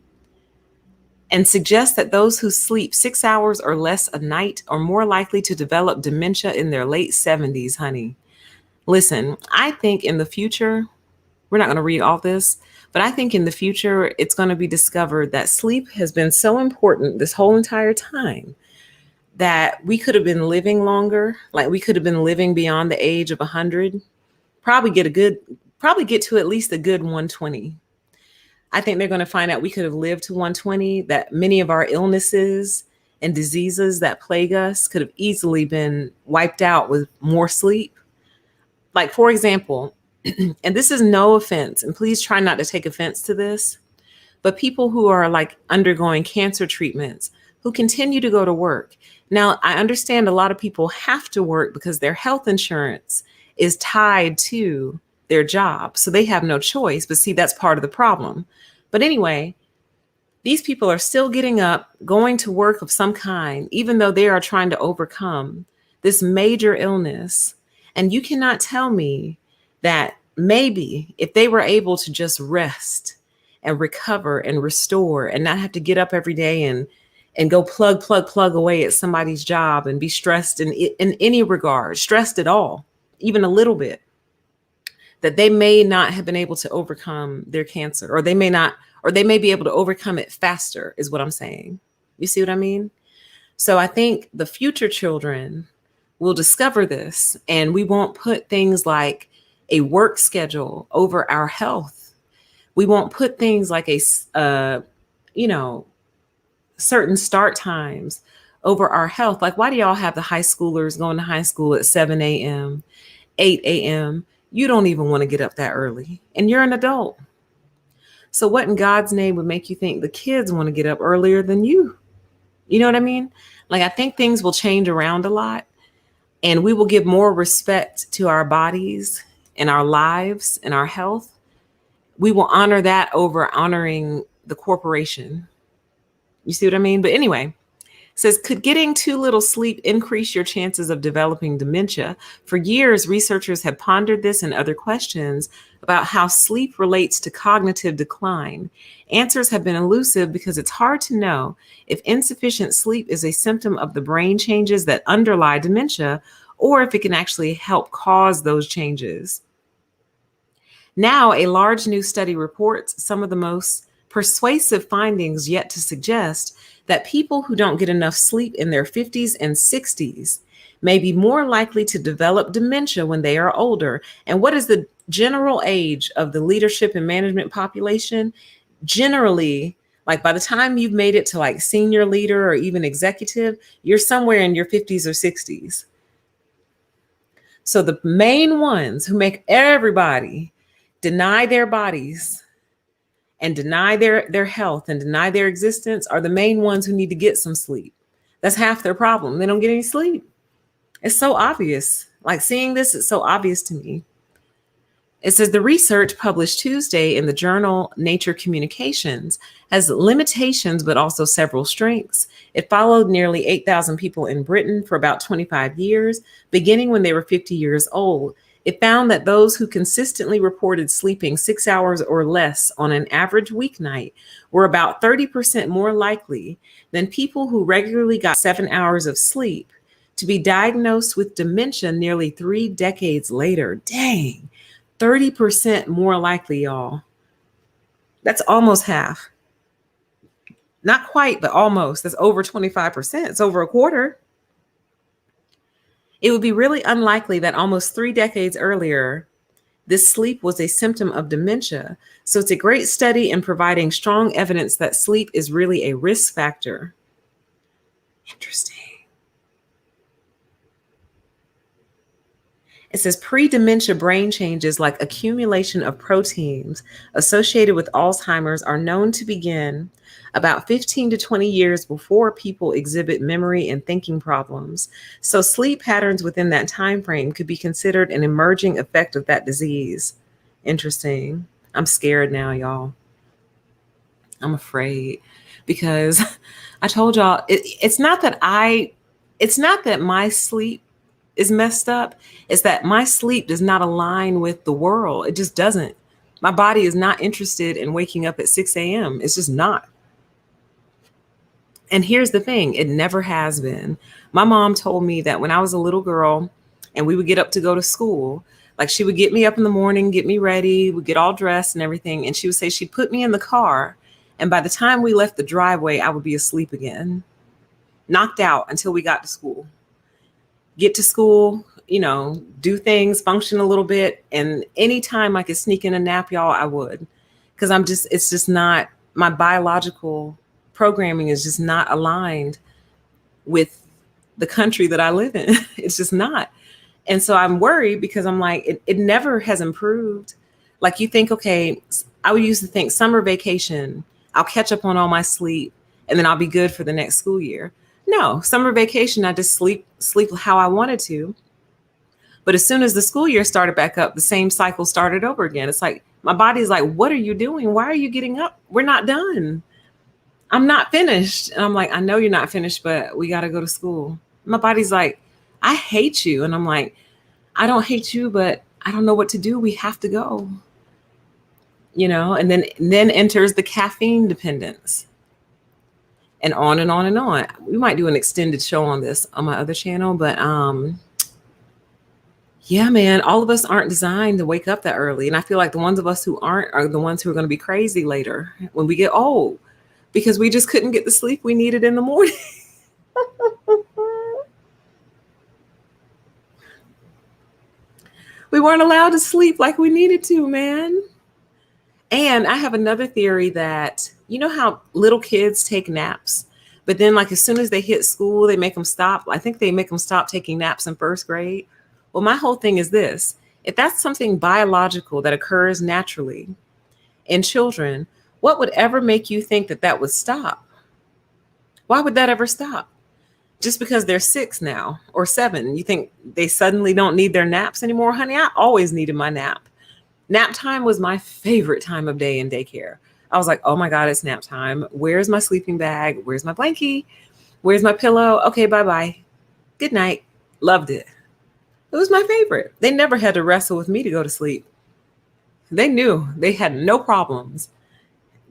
and suggests that those who sleep 6 hours or less a night are more likely to develop dementia in their late 70s, honey. Listen, I think in the future, we're not going to read all this, but I think in the future, it's going to be discovered that sleep has been so important this whole entire time that we could have been living longer, like we could have been living beyond the age of 100, probably get to at least a good 120. I think they're going to find out we could have lived to 120, that many of our illnesses and diseases that plague us could have easily been wiped out with more sleep. Like, for example, and this is no offense, and please try not to take offense to this, but people who are like undergoing cancer treatments, who continue to go to work. Now, I understand a lot of people have to work because their health insurance is tied to their job. So they have no choice. But see, that's part of the problem. But anyway, these people are still getting up, going to work of some kind, even though they are trying to overcome this major illness. And you cannot tell me that maybe if they were able to just rest and recover and restore and not have to get up every day and go plug away at somebody's job and be stressed in any regard, stressed at all, even a little bit, that they may not have been able to overcome their cancer, or they may be able to overcome it faster, is what I'm saying. You see what I mean? So I think the future children will discover this, and we won't put things like a work schedule over our health. We won't put things like certain start times over our health. Like, why do y'all have the high schoolers going to high school at 7 a.m., 8 a.m.? You don't even want to get up that early, and you're an adult. So what in God's name would make you think the kids want to get up earlier than you? You know what I mean? Like, I think things will change around a lot, and we will give more respect to our bodies and our lives and our health. We will honor that over honoring the corporation. You see what I mean? But anyway, it says, could getting too little sleep increase your chances of developing dementia? For years, researchers have pondered this and other questions about how sleep relates to cognitive decline. Answers have been elusive because it's hard to know if insufficient sleep is a symptom of the brain changes that underlie dementia, or if it can actually help cause those changes. Now, a large new study reports some of the most persuasive findings yet to suggest that people who don't get enough sleep in their 50s and 60s may be more likely to develop dementia when they are older. And what is the general age of the leadership and management population? Generally, like by the time you've made it to like senior leader or even executive, you're somewhere in your 50s or 60s. So the main ones who make everybody deny their bodies and deny their health and deny their existence are the main ones who need to get some sleep. That's half their problem. They don't get any sleep. It's so obvious. Like, seeing this, it's so obvious to me. It says the research published Tuesday in the journal Nature Communications has limitations, but also several strengths. It followed nearly 8,000 people in Britain for about 25 years, beginning when they were 50 years old. It found that those who consistently reported sleeping 6 hours or less on an average weeknight were about 30% more likely than people who regularly got 7 hours of sleep to be diagnosed with dementia nearly 3 decades later. Dang, 30% more likely, y'all. That's almost half. Not quite, but almost. That's over 25%. It's over a quarter. It would be really unlikely that almost 3 decades earlier, this sleep was a symptom of dementia. So it's a great study in providing strong evidence that sleep is really a risk factor. Interesting. It says pre-dementia brain changes like accumulation of proteins associated with Alzheimer's are known to begin about 15 to 20 years before people exhibit memory and thinking problems. So sleep patterns within that time frame could be considered an emerging effect of that disease. Interesting. I'm scared now, y'all. I'm afraid because I told y'all it's not that my sleep is messed up. It's that my sleep does not align with the world. It just doesn't. My body is not interested in waking up at 6 a.m. It's just not. And here's the thing, it never has been. My mom told me that when I was a little girl and we would get up to go to school, like she would get me up in the morning, get me ready, we'd get all dressed and everything. And she would say she'd put me in the car. And by the time we left the driveway, I would be asleep again, knocked out until we got to school. Get to school, do things, function a little bit. And anytime I could sneak in a nap, y'all, I would. Because it's just not, my biological programming is just not aligned with the country that I live in. It's just not. And so I'm worried because I'm like, it never has improved. Like you think, okay, I would used to think summer vacation, I'll catch up on all my sleep and then I'll be good for the next school year. No, summer vacation, I just sleep how I wanted to. But as soon as the school year started back up, the same cycle started over again. It's like, my body's like, what are you doing? Why are you getting up? We're not done. I'm not finished. And I'm like, I know you're not finished, but we got to go to school. My body's like, I hate you. And I'm like, I don't hate you, but I don't know what to do. We have to go, and then enters the caffeine dependence. And on and on and on. We might do an extended show on this on my other channel, but yeah, man, all of us aren't designed to wake up that early. And I feel like the ones of us who aren't are the ones who are going to be crazy later when we get old because we just couldn't get the sleep we needed in the morning. We weren't allowed to sleep like we needed to, man. And I have another theory that, how little kids take naps, but then like as soon as they hit school, they make them stop. I think they make them stop taking naps in first grade. Well, my whole thing is this. If that's something biological that occurs naturally in children, what would ever make you think that would stop? Why would that ever stop? Just because they're 6 now or 7, you think they suddenly don't need their naps anymore? Honey, I always needed my nap. Nap time was my favorite time of day in daycare. I was like, oh my God, it's nap time. Where's my sleeping bag? Where's my blankie? Where's my pillow? Okay, bye-bye. Good night. Loved it. It was my favorite. They never had to wrestle with me to go to sleep. They knew they had no problems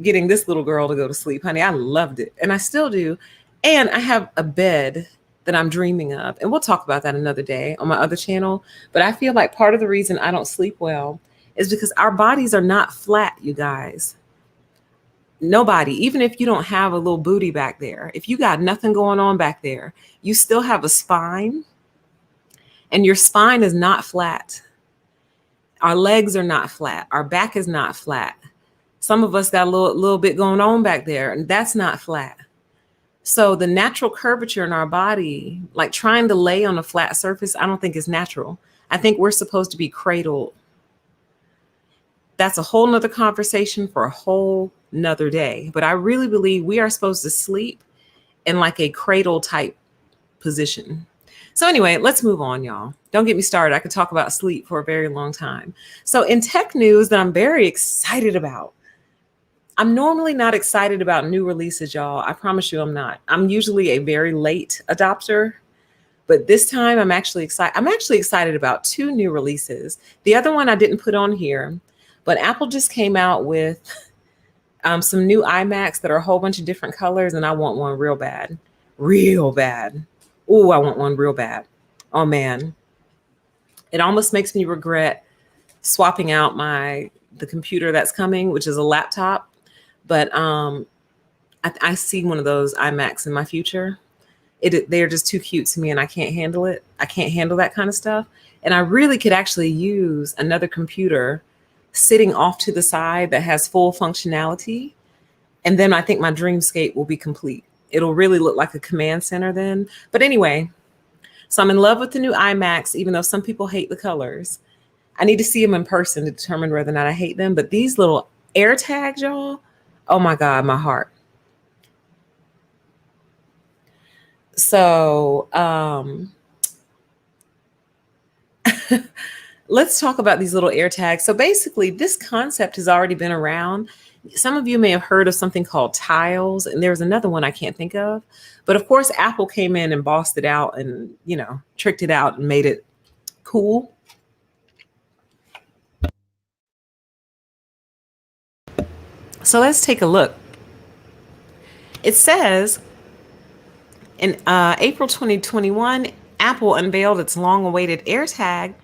getting this little girl to go to sleep. Honey, I loved it. And I still do. And I have a bed that I'm dreaming of. And we'll talk about that another day on my other channel. But I feel like part of the reason I don't sleep well is because our bodies are not flat, you guys. Nobody, even if you don't have a little booty back there, if you got nothing going on back there, you still have a spine and your spine is not flat. Our legs are not flat. Our back is not flat. Some of us got a little bit going on back there and that's not flat. So the natural curvature in our body, like trying to lay on a flat surface, I don't think is natural. I think we're supposed to be cradled. That's a whole nother conversation for a whole nother day. But I really believe we are supposed to sleep in like a cradle type position. So anyway, let's move on, y'all. Don't get me started. I could talk about sleep for a very long time. So in tech news that I'm very excited about, I'm normally not excited about new releases, y'all. I promise you I'm not. I'm usually a very late adopter. But this time I'm actually excited. I'm actually excited about two new releases. The other one I didn't put on here, but Apple just came out with some new Imacs that are a whole bunch of different colors, and I want one real bad. Real bad. Ooh, I want one real bad. Oh man. It almost makes me regret swapping out the computer that's coming, which is a laptop. But I see one of those iMacs in my future. They're just too cute to me, and I can't handle it. I can't handle that kind of stuff. And I really could actually use another computer sitting off to the side that has full functionality. And then I think my dreamscape will be complete. It'll really look like a command center then. But anyway, so I'm in love with the new iMacs, even though some people hate the colors. I need to see them in person to determine whether or not I hate them. But these little AirTags, y'all, oh my God, my heart. So let's talk about these little AirTags. So basically, this concept has already been around. Some of you may have heard of something called Tiles, and there's another one I can't think of. But of course, Apple came in and bossed it out and, tricked it out and made it cool. So let's take a look. It says in April 2021, Apple unveiled its long-awaited AirTag.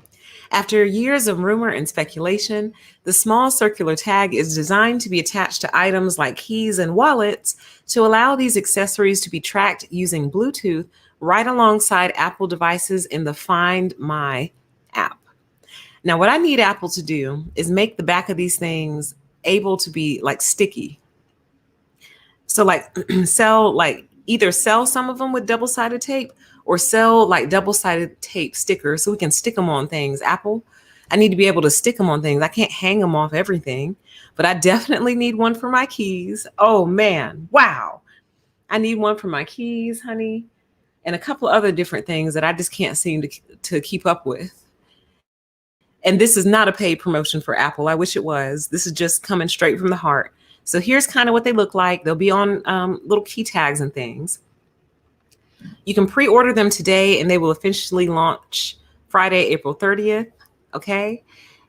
After years of rumor and speculation, the small circular tag is designed to be attached to items like keys and wallets to allow these accessories to be tracked using Bluetooth right alongside Apple devices in the Find My app. Now, what I need Apple to do is make the back of these things able to be like sticky. So either sell some of them with double-sided tape or sell like double-sided tape stickers so we can stick them on things. Apple, I need to be able to stick them on things. I can't hang them off everything, but I definitely need one for my keys. Oh man, wow. I need one for my keys, honey, and a couple of other different things that I just can't seem to keep up with. And this is not a paid promotion for Apple. I wish it was. This is just coming straight from the heart. So here's kind of what they look like. They'll be on little key tags and things. You can pre-order them today, and they will officially launch Friday, April 30th. Okay.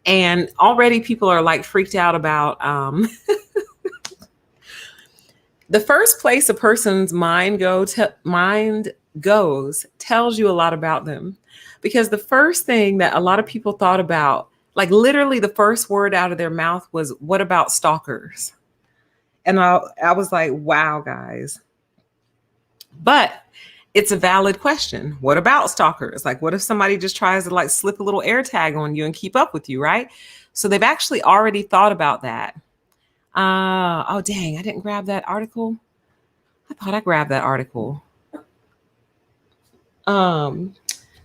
And already people are like freaked out about the first place a person's mind goes tells you a lot about them. Because the first thing that a lot of people thought about, like literally the first word out of their mouth was, what about stalkers? And I was like, wow, guys. But it's a valid question. What about stalkers? Like, what if somebody just tries to like slip a little AirTag on you and keep up with you, right? So they've actually already thought about that. Oh, dang, I didn't grab that article. I thought I grabbed that article.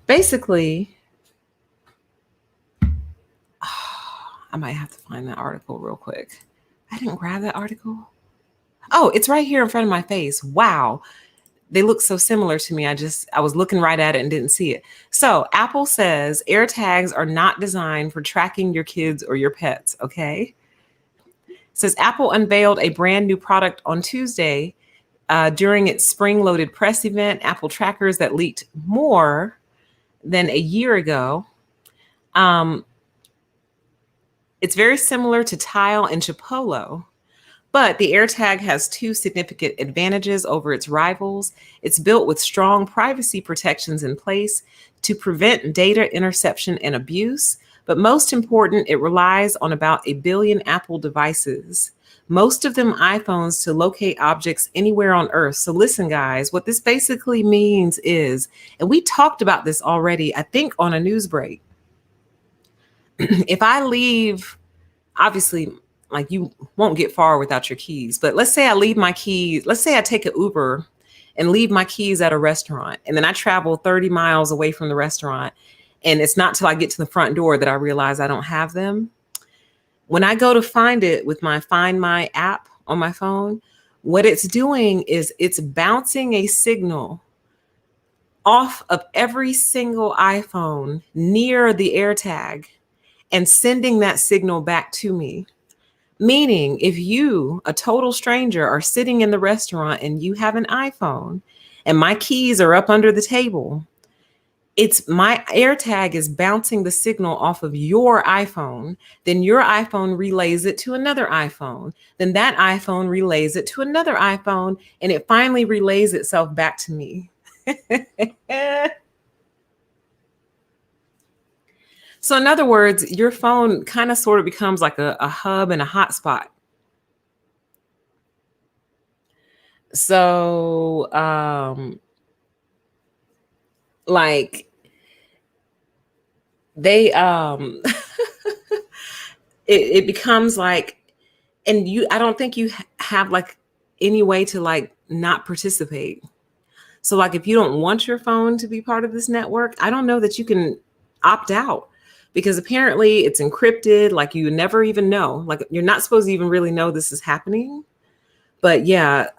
Basically, I might have to find that article real quick. I didn't grab that article. Oh, it's right here in front of my face. Wow. They look so similar to me. I was looking right at it and didn't see it. So Apple says AirTags are not designed for tracking your kids or your pets. Okay. It says Apple unveiled a brand new product on Tuesday during its spring-loaded press event. Apple trackers that leaked more than a year ago. It's very similar to Tile and Chipolo, but the AirTag has two significant advantages over its rivals. It's built with strong privacy protections in place to prevent data interception and abuse. But most important, it relies on about 1 billion Apple devices, most of them iPhones, to locate objects anywhere on Earth. So listen, guys, what this basically means is, and we talked about this already, I think on a news break. If I leave, obviously, like you won't get far without your keys, but let's say I leave my keys. Let's say I take an Uber and leave my keys at a restaurant, and then I travel 30 miles away from the restaurant, and it's not till I get to the front door that I realize I don't have them. When I go to find it with my Find My app on my phone, what it's doing is it's bouncing a signal off of every single iPhone near the AirTag and sending that signal back to me. Meaning, if you, a total stranger, are sitting in the restaurant and you have an iPhone and my keys are up under the table, it's my AirTag is bouncing the signal off of your iPhone. Then your iPhone relays it to another iPhone. Then that iPhone relays it to another iPhone. And it finally relays itself back to me. So in other words, your phone kind of sort of becomes like a hub and a hotspot. So like they it becomes like, and I don't think you have like any way to like not participate. So like if you don't want your phone to be part of this network, I don't know that you can opt out, because apparently it's encrypted. Like you never even know, like you're not supposed to even really know this is happening. But yeah,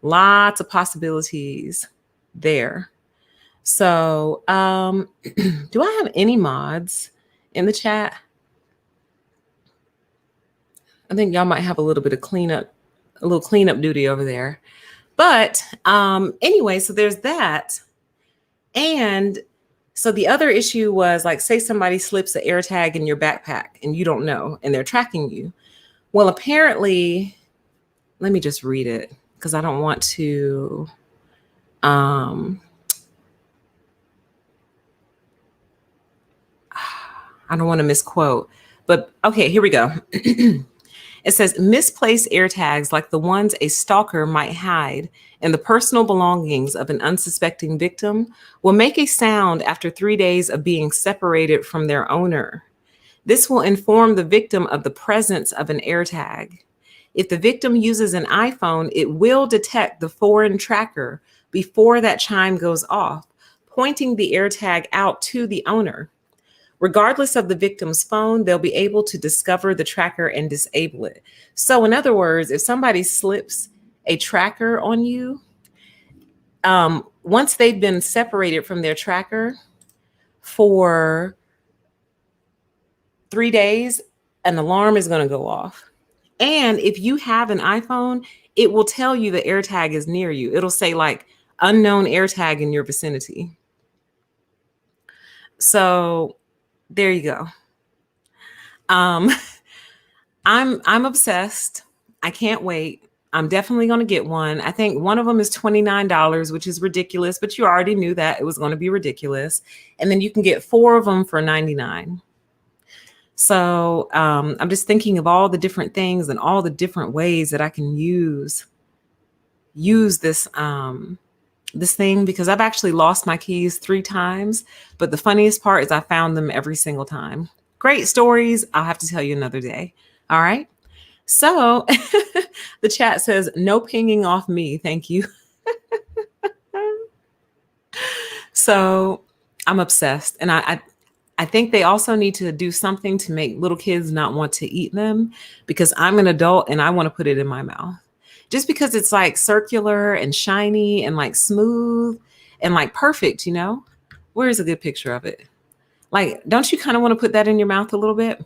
lots of possibilities there. So do I have any mods in the chat? I think y'all might have a little bit of cleanup duty over there. But anyway, so there's that. And so the other issue was, like, say somebody slips an AirTag in your backpack and you don't know, and they're tracking you. Well, apparently, let me just read it because I don't want to. I don't want to misquote, but okay, here we go. It says misplaced AirTags, like the ones a stalker might hide in the personal belongings of an unsuspecting victim, will make a sound after 3 days of being separated from their owner. This will inform the victim of the presence of an AirTag. If the victim uses an iPhone, it will detect the foreign tracker before that chime goes off, pointing the AirTag out to the owner. Regardless of the victim's phone, they'll be able to discover the tracker and disable it. So in other words, if somebody slips a tracker on you, once they've been separated from their tracker for 3 days, an alarm is going to go off. And if you have an iPhone, it will tell you the AirTag is near you. It'll say like unknown AirTag in your vicinity. So there you go. I'm obsessed. I can't wait. I'm definitely going to get one. I think one of them is $29, which is ridiculous, but you already knew that it was going to be ridiculous. And then you can get 4 of them for $99. So I'm just thinking of all the different things and all the different ways that I can use this this thing, because I've actually lost my keys 3 times. But the funniest part is I found them every single time. Great stories. I'll have to tell you another day. All right. So the chat says no pinging off me. Thank you. So I'm obsessed. And I think they also need to do something to make little kids not want to eat them, because I'm an adult and I want to put it in my mouth. Just because it's like circular and shiny and like smooth and like perfect, you know? Where's a good picture of it? Like, don't you kind of want to put that in your mouth a little bit?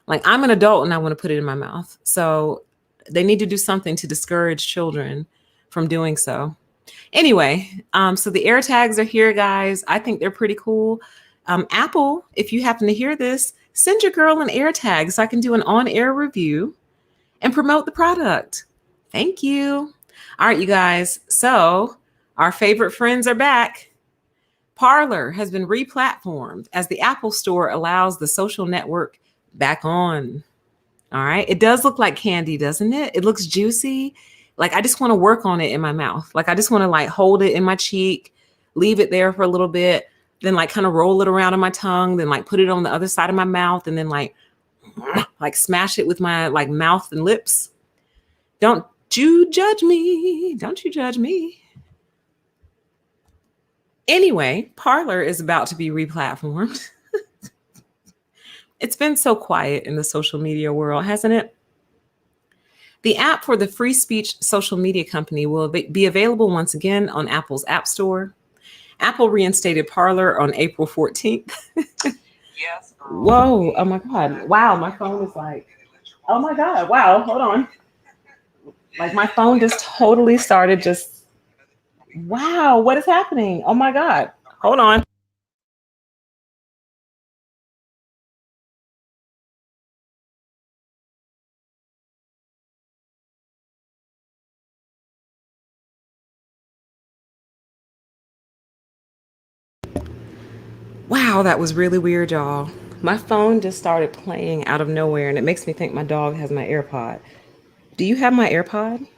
Like, I'm an adult and I want to put it in my mouth. So they need to do something to discourage children from doing so. Anyway, so the AirTags are here, guys. I think they're pretty cool. Apple, if you happen to hear this, send your girl an AirTag so I can do an on-air review and promote the product. Thank you. All right, you guys. So our favorite friends are back. Parler has been replatformed as the Apple Store allows the social network back on. All right. It does look like candy, doesn't it? It looks juicy. Like I just want to work on it in my mouth. Like I just want to like hold it in my cheek, leave it there for a little bit, then like kind of roll it around on my tongue, then like put it on the other side of my mouth, and then like smash it with my like mouth and lips. Don't you judge me. Don't you judge me. Anyway, Parler is about to be replatformed. It's been so quiet in the social media world, hasn't it? The app for the free speech social media company will be available once again on Apple's App Store. Apple reinstated Parler on April 14th. Yes. Whoa. Oh my God. Wow. My phone is like, oh my God. Wow. Hold on. Like my phone just totally started just, wow. What is happening? Oh my God. Hold on. Wow, that was really weird, y'all. My phone just started playing out of nowhere, and it makes me think my dog has my AirPod. Do you have my AirPod?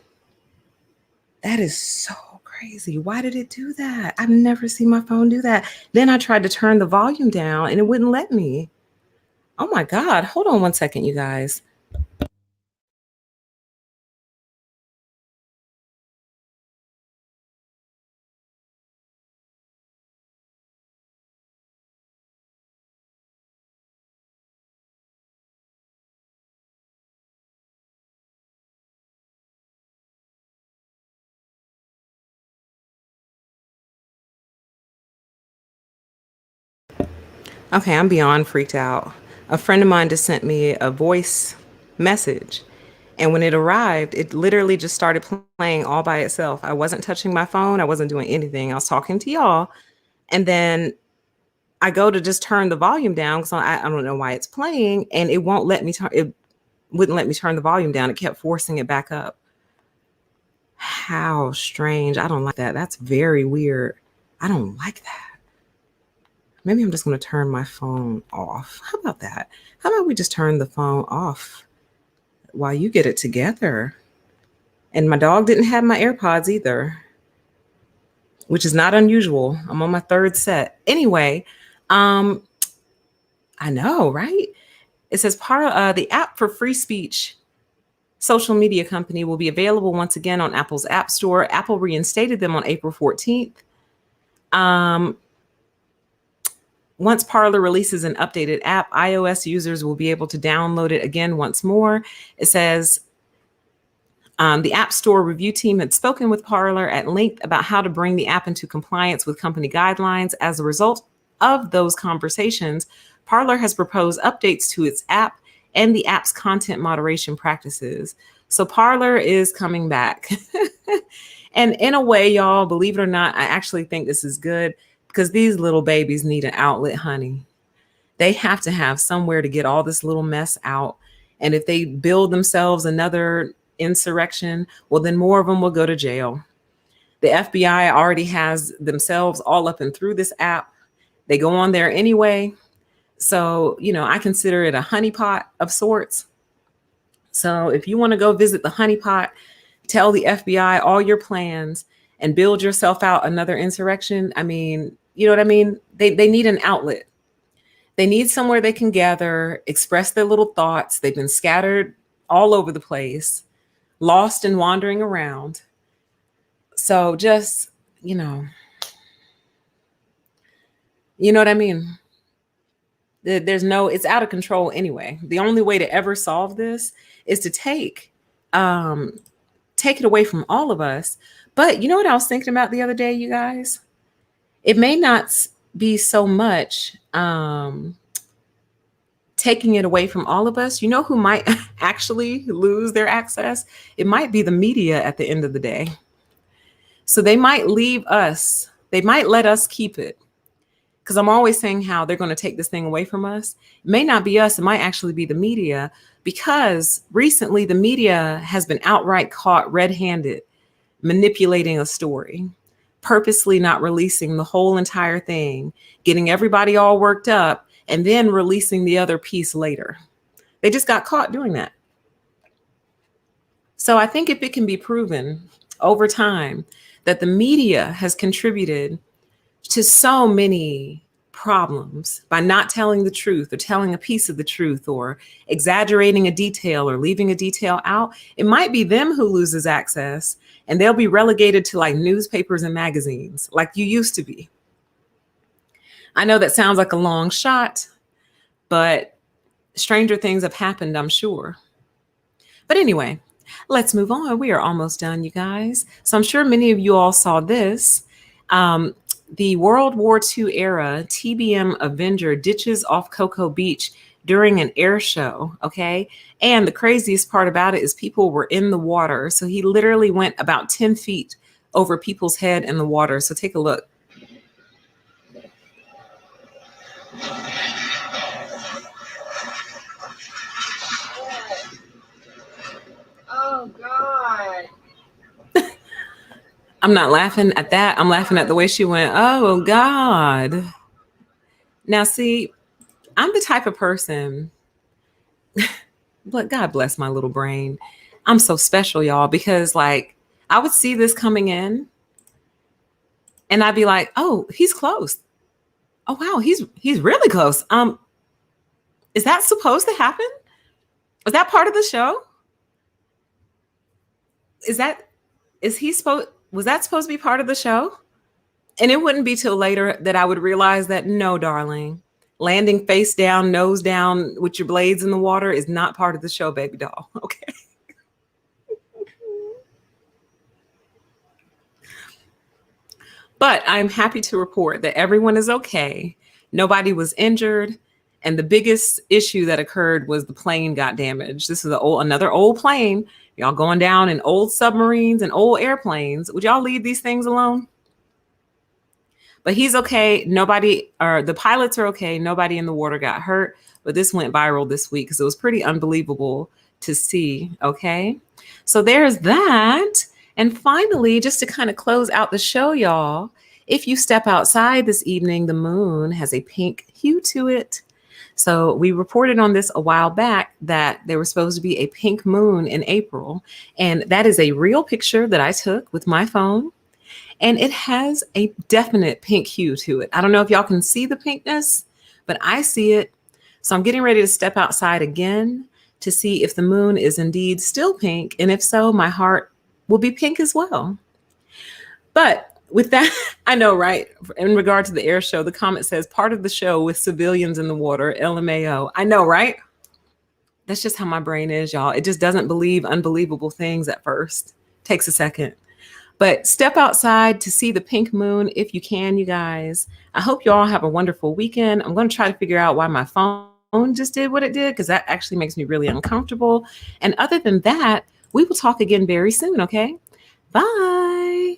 That is so crazy. Why did it do that? I've never seen my phone do that. Then I tried to turn the volume down, and it wouldn't let me. Oh my God. Hold on one second, you guys. Okay, I'm beyond freaked out. A friend of mine just sent me a voice message. And when it arrived, it literally just started playing all by itself. I wasn't touching my phone. I wasn't doing anything. I was talking to y'all. And then I go to just turn the volume down because I don't know why it's playing. And it won't let me turn, it wouldn't let me turn the volume down. It kept forcing it back up. How strange. I don't like that. That's very weird. I don't like that. Maybe I'm just going to turn my phone off. How about that? How about we just turn the phone off while you get it together? And my dog didn't have my AirPods either, which is not unusual. I'm on my third set. Anyway, I know, right? It says the app for free speech social media company will be available once again on Apple's App Store. Apple reinstated them on April 14th. Once Parler releases an updated app, iOS users will be able to download it again once more. It says the App Store review team had spoken with Parler at length about how to bring the app into compliance with company guidelines. As a result of those conversations, Parler has proposed updates to its app and the app's content moderation practices. So Parler is coming back. And in a way, y'all, believe it or not, I actually think this is good because these little babies need an outlet, honey. They have to have somewhere to get all this little mess out. And if they build themselves another insurrection, well, then more of them will go to jail. The FBI already has themselves all up and through this app. They go on there anyway. So, I consider it a honeypot of sorts. So if you want to go visit the honeypot, tell the FBI all your plans and build yourself out another insurrection. I mean, you know what I mean? They need an outlet. They need somewhere they can gather, express their little thoughts. They've been scattered all over the place, lost and wandering around. So just, you know what I mean? It's out of control anyway. The only way to ever solve this is to take it away from all of us. But you know what I was thinking about the other day, you guys? It may not be so much taking it away from all of us. You know who might actually lose their access? It might be the media at the end of the day. So they might leave us. They might let us keep it. Because I'm always saying how they're going to take this thing away from us. It may not be us. It might actually be the media, because recently the media has been outright caught red-handed manipulating a story, purposely not releasing the whole entire thing, getting everybody all worked up, and then releasing the other piece later. They just got caught doing that. So I think if it can be proven over time that the media has contributed to so many problems by not telling the truth or telling a piece of the truth or exaggerating a detail or leaving a detail out, it might be them who loses access and they'll be relegated to like newspapers and magazines like you used to be. I know that sounds like a long shot, but stranger things have happened, I'm sure. But anyway, let's move on. We are almost done, you guys. So I'm sure many of you all saw this. The World War II era TBM Avenger ditches off Cocoa Beach during an air show, okay? And the craziest part about it is people were in the water. So he literally went about 10 feet over people's head in the water. So take a look. Oh, God. I'm not laughing at that. I'm laughing at the way she went, oh, God. Now, see, I'm the type of person, but God bless my little brain. I'm so special, y'all, because like I would see this coming in and I'd be like, oh, he's close. Oh, wow, he's really close. Is that supposed to happen? Was that part of the show? Is that is he supposed was that supposed to be part of the show? And it wouldn't be till later that I would realize that no, darling, landing face down, nose down with your blades in the water is not part of the show, baby doll. Okay. But I'm happy to report that everyone is okay. Nobody was injured. And the biggest issue that occurred was the plane got damaged. This is another old plane. Y'all going down in old submarines and old airplanes. Would y'all leave these things alone? But he's okay. Nobody, or the pilots are okay. Nobody in the water got hurt. But this went viral this week because it was pretty unbelievable to see. Okay. So there's that. And finally, just to kind of close out the show, y'all, if you step outside this evening, the moon has a pink hue to it. So we reported on this a while back that there was supposed to be a pink moon in April. And that is a real picture that I took with my phone. And it has a definite pink hue to it. I don't know if y'all can see the pinkness, but I see it. So I'm getting ready to step outside again to see if the moon is indeed still pink. And if so, my heart will be pink as well. But with that, I know, right? In regard to the air show, the comment says part of the show with civilians in the water, LMAO. I know, right? That's just how my brain is, y'all. It just doesn't believe unbelievable things at first. Takes a second. But step outside to see the pink moon if you can, you guys. I hope you all have a wonderful weekend. I'm going to try to figure out why my phone just did what it did, because that actually makes me really uncomfortable. And other than that, we will talk again very soon, okay? Bye.